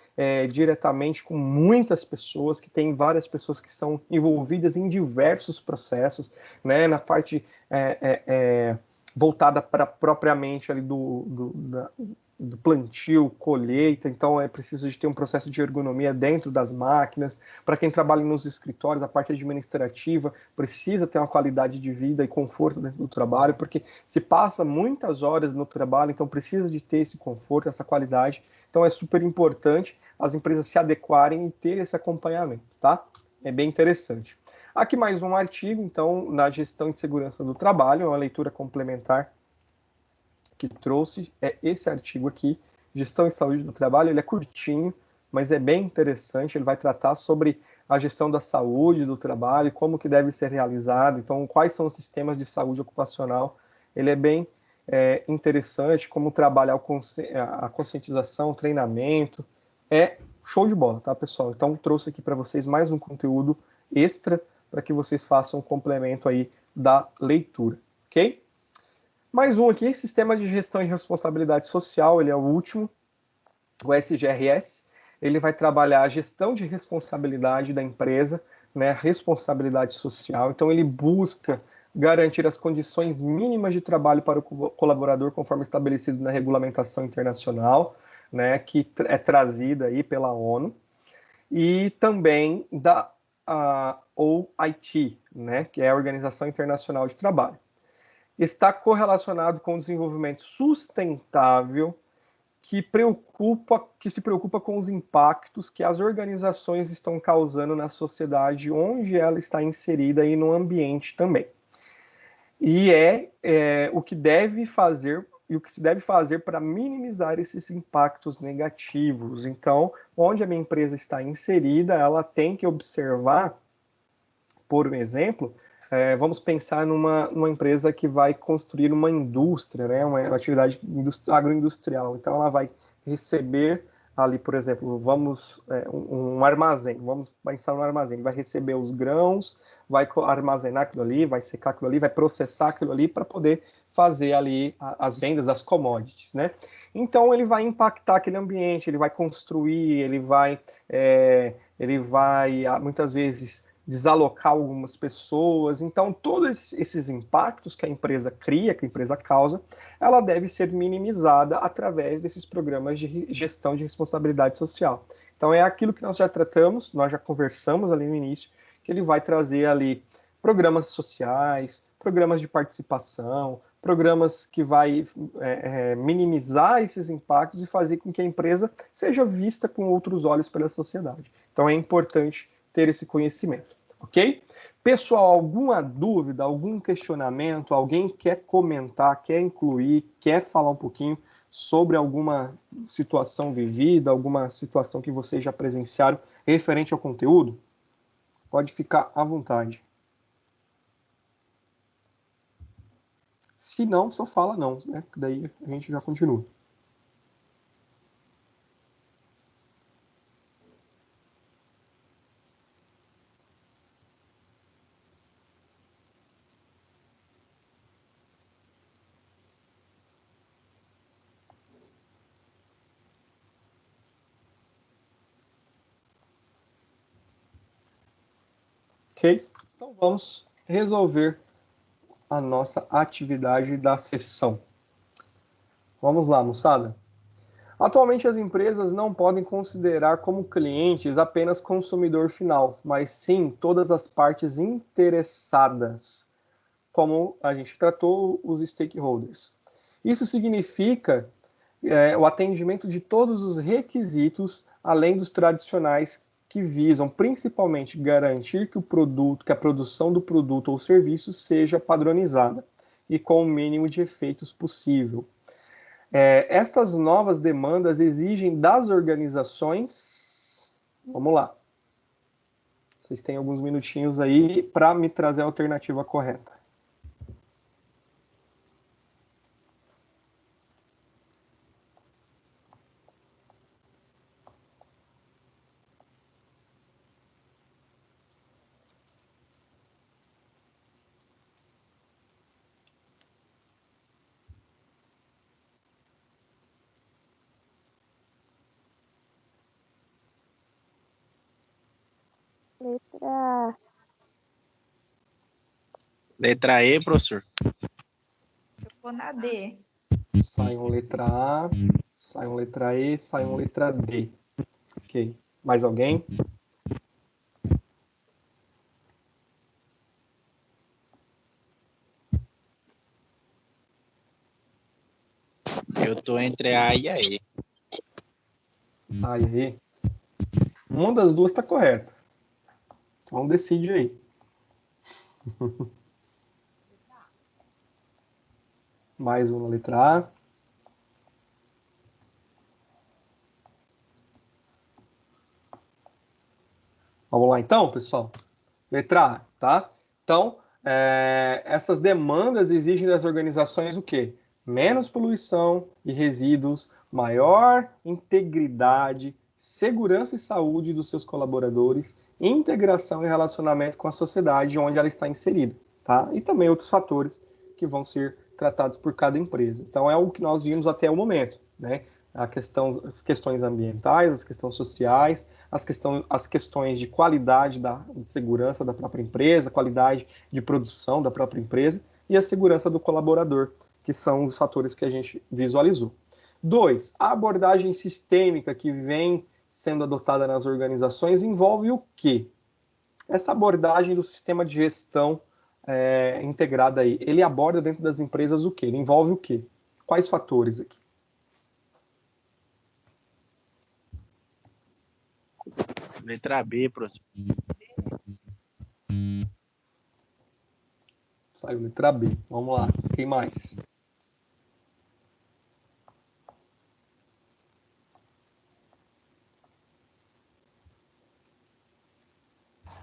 diretamente com muitas pessoas, que tem várias pessoas que são envolvidas em diversos processos, né, na parte voltada para propriamente ali do plantio, colheita, então é preciso de ter um processo de ergonomia dentro das máquinas. Para quem trabalha nos escritórios, a parte administrativa precisa ter uma qualidade de vida e conforto dentro do trabalho, porque se passa muitas horas no trabalho, então precisa de ter esse conforto, essa qualidade. Então é super importante as empresas se adequarem e ter esse acompanhamento, tá? É bem interessante. Aqui mais um artigo, então, na gestão de segurança do trabalho, uma leitura complementar que trouxe é esse artigo aqui, Gestão e Saúde do Trabalho. Ele é curtinho, mas é bem interessante. Ele vai tratar sobre a gestão da saúde do trabalho, como que deve ser realizado, então quais são os sistemas de saúde ocupacional. Ele é bem interessante, como trabalhar a conscientização, o treinamento. É show de bola, tá, pessoal? Então trouxe aqui para vocês mais um conteúdo extra para que vocês façam um complemento aí da leitura, ok? Mais um aqui, Sistema de Gestão e Responsabilidade Social, ele é o último, o SGRS. Ele vai trabalhar a gestão de responsabilidade da empresa, né, responsabilidade social. Então, ele busca garantir as condições mínimas de trabalho para o colaborador, conforme estabelecido na regulamentação internacional, né, que é trazida aí pela ONU, e também da OIT, né, que é a Organização Internacional de Trabalho. Está correlacionado com o desenvolvimento sustentável que se preocupa com os impactos que as organizações estão causando na sociedade onde ela está inserida e no ambiente também. E o que deve fazer e o que se deve fazer para minimizar esses impactos negativos. Então, onde a minha empresa está inserida, ela tem que observar, por exemplo, vamos pensar numa empresa que vai construir uma indústria, né, uma atividade agroindustrial. Então, ela vai receber ali, por exemplo, um armazém. Vamos pensar no armazém. Vai receber os grãos, vai armazenar aquilo ali, vai secar aquilo ali, vai processar aquilo ali para poder fazer ali as vendas das commodities, né? Então, ele vai impactar aquele ambiente, ele vai construir, ele vai muitas vezes desalocar algumas pessoas. Então, todos esses impactos que a empresa cria, que a empresa causa, ela deve ser minimizada através desses programas de gestão de responsabilidade social. Então, é aquilo que nós já tratamos, nós já conversamos ali no início, que ele vai trazer ali programas sociais, programas de participação, programas que vai minimizar esses impactos e fazer com que a empresa seja vista com outros olhos pela sociedade. Então, é importante ter esse conhecimento. Ok? Pessoal, alguma dúvida, algum questionamento, alguém quer comentar, quer incluir, quer falar um pouquinho sobre alguma situação vivida, alguma situação que vocês já presenciaram referente ao conteúdo? Pode ficar à vontade. Se não, só fala não, né? Daí a gente já continua. Ok? Então vamos resolver a nossa atividade da sessão. Vamos lá, moçada. Atualmente as empresas não podem considerar como clientes apenas consumidor final, mas sim todas as partes interessadas, como a gente tratou os stakeholders. Isso significa o atendimento de todos os requisitos, além dos tradicionais que visam principalmente garantir que a produção do produto ou serviço seja padronizada e com o mínimo de efeitos possível. Estas novas demandas exigem das organizações. Vamos lá. Vocês têm alguns minutinhos aí para me trazer a alternativa correta. Letra E, professor. Vou na D. Sai um letra A, sai um letra E, sai um letra D. Ok. Mais alguém? Eu tô entre A e a E. A e E. Uma das duas está correta. Então decide aí. Mais uma letra A. Vamos lá então, pessoal? Letra A, tá? Então, essas demandas exigem das organizações o quê? Menos poluição e resíduos, maior integridade, segurança e saúde dos seus colaboradores, integração e relacionamento com a sociedade onde ela está inserida, tá? E também outros fatores que vão ser tratados por cada empresa. Então, é o que nós vimos até o momento, né? As questões ambientais, as questões sociais, as questões de qualidade de segurança da própria empresa, qualidade de produção da própria empresa e a segurança do colaborador, que são os fatores que a gente visualizou. 2. A abordagem sistêmica que vem sendo adotada nas organizações envolve o quê? Essa abordagem do sistema de gestão integrada aí, ele aborda dentro das empresas o quê? Ele envolve o quê? Quais fatores aqui? Letra B, professor. Saiu letra B. Vamos lá. Quem mais?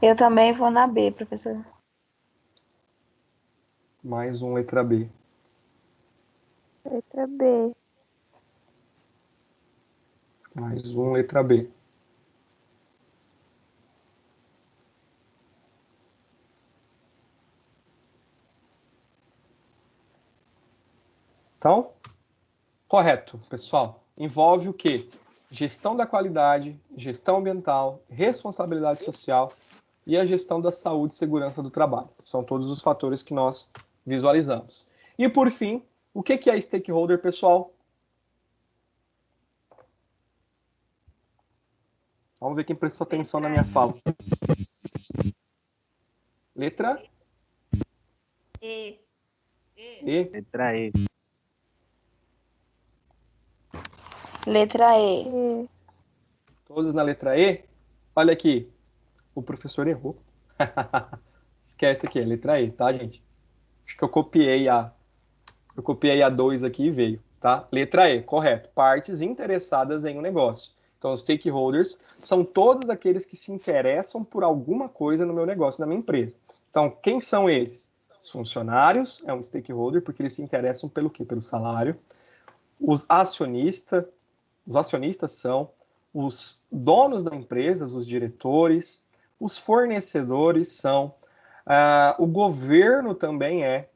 Eu também vou na B, professor. Mais um letra B. Letra B. Mais um letra B. Então, correto, pessoal. Envolve o quê? Gestão da qualidade, gestão ambiental, responsabilidade social e a gestão da saúde e segurança do trabalho. São todos os fatores que nós visualizamos. E, por fim, o que é stakeholder, pessoal? Vamos ver quem prestou atenção na minha fala. Letra E. E. Letra E. Letra E. Todos na letra E? Olha aqui, o professor errou. Esquece aqui, é letra E, tá, gente? Acho que eu copiei a 2 aqui e veio, tá? Letra E, correto. Partes interessadas em um negócio. Então, os stakeholders são todos aqueles que se interessam por alguma coisa no meu negócio, na minha empresa. Então, quem são eles? Os funcionários é um stakeholder, porque eles se interessam pelo quê? Pelo salário. Os acionistas são os donos da empresa, os diretores. Os fornecedores são. O governo também é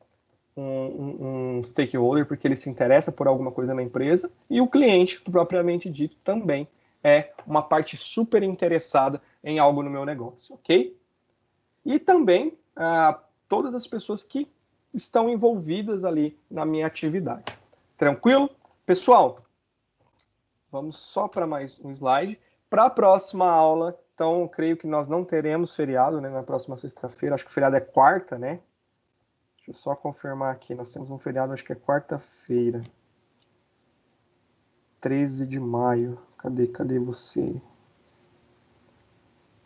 um stakeholder, porque ele se interessa por alguma coisa na empresa, e o cliente, propriamente dito, também é uma parte super interessada em algo no meu negócio, ok? E também todas as pessoas que estão envolvidas ali na minha atividade. Tranquilo? Pessoal, vamos só para mais um slide. Para a próxima aula, então, creio que nós não teremos feriado, né, na próxima sexta-feira. Acho que o feriado é quarta, né? Deixa eu só confirmar aqui. Nós temos um feriado, acho que é quarta-feira. 13 de maio. Cadê você?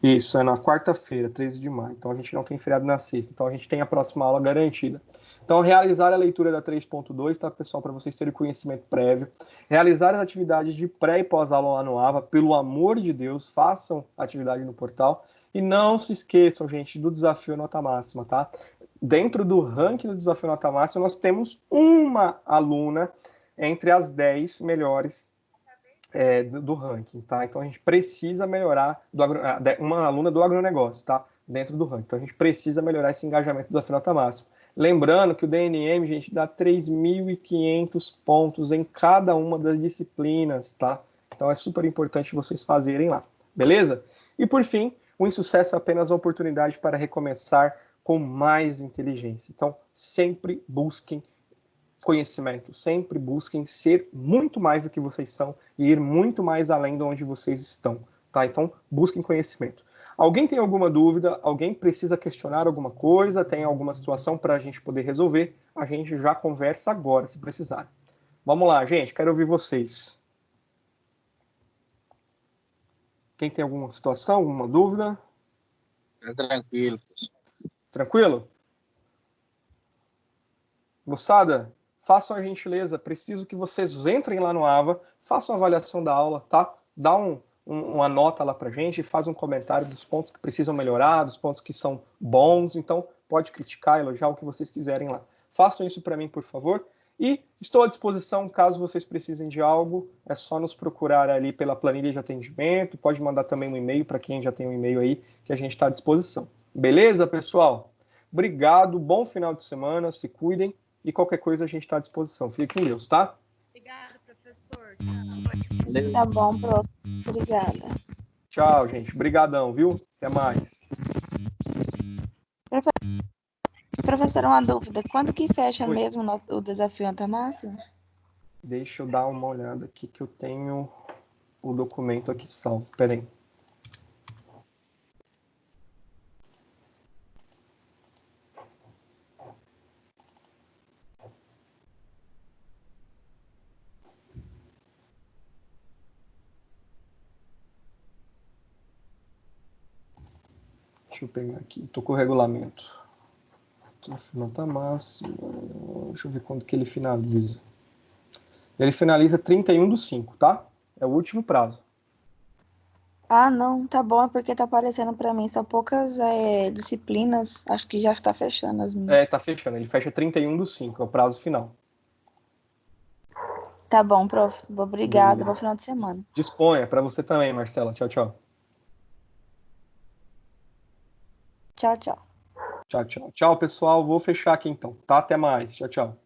Isso, é na quarta-feira, 13 de maio. Então, a gente não tem feriado na sexta. Então, a gente tem a próxima aula garantida. Então, realizar a leitura da 3.2, tá, pessoal? Para vocês terem conhecimento prévio. Realizar as atividades de pré e pós-aula lá no AVA. Pelo amor de Deus, façam atividade no portal. E não se esqueçam, gente, do desafio nota máxima, tá? Dentro do ranking do desafio nota máxima, nós temos uma aluna entre as 10 melhores do ranking, tá? Então a gente precisa melhorar uma aluna do agronegócio, tá? Dentro do ranking. Então a gente precisa melhorar esse engajamento do desafio nota máxima. Lembrando que o DNM, gente, dá 3.500 pontos em cada uma das disciplinas, tá? Então é super importante vocês fazerem lá, beleza? E por fim, o insucesso é apenas uma oportunidade para recomeçar com mais inteligência. Então sempre busquem conhecimento. Sempre busquem ser muito mais do que vocês são e ir muito mais além de onde vocês estão, tá? Então, busquem conhecimento. Alguém tem alguma dúvida? Alguém precisa questionar alguma coisa? Tem alguma situação para a gente poder resolver? A gente já conversa agora, se precisar. Vamos lá, gente. Quero ouvir vocês. Quem tem alguma situação, alguma dúvida? Tranquilo, professor. Tranquilo? Moçada, façam a gentileza, preciso que vocês entrem lá no AVA, façam a avaliação da aula, tá? Dá uma nota lá pra gente, faz um comentário dos pontos que precisam melhorar, dos pontos que são bons, então pode criticar, elogiar o que vocês quiserem lá. Façam isso para mim, por favor. E estou à disposição, caso vocês precisem de algo, é só nos procurar ali pela planilha de atendimento, pode mandar também um e-mail para quem já tem um e-mail aí, que a gente está à disposição. Beleza, pessoal? Obrigado, bom final de semana, se cuidem e qualquer coisa a gente está à disposição. Fique com Deus, tá? Obrigada, professor. Tá bom, prof. Obrigada. Tchau, gente. Obrigadão, viu? Até mais. Professor, uma dúvida. Quando que fecha mesmo o desafio nota máxima? Deixa eu dar uma olhada aqui que eu tenho o documento aqui salvo. Pera aí. Deixa eu pegar aqui. Tô com o regulamento. Nota máxima. Deixa eu ver quando que ele finaliza. Ele finaliza 31/5, tá? É o último prazo. Ah, não, tá bom, é porque tá aparecendo pra mim só poucas disciplinas. Acho que já tá fechando as minhas. É, tá fechando. Ele fecha 31/5, é o prazo final. Tá bom, prof. Obrigada. Bom final de semana. Disponha. Para você também, Marcela. Tchau, tchau. Tchau, tchau. Tchau, tchau. Tchau, pessoal. Vou fechar aqui então, tá? Até mais. Tchau, tchau.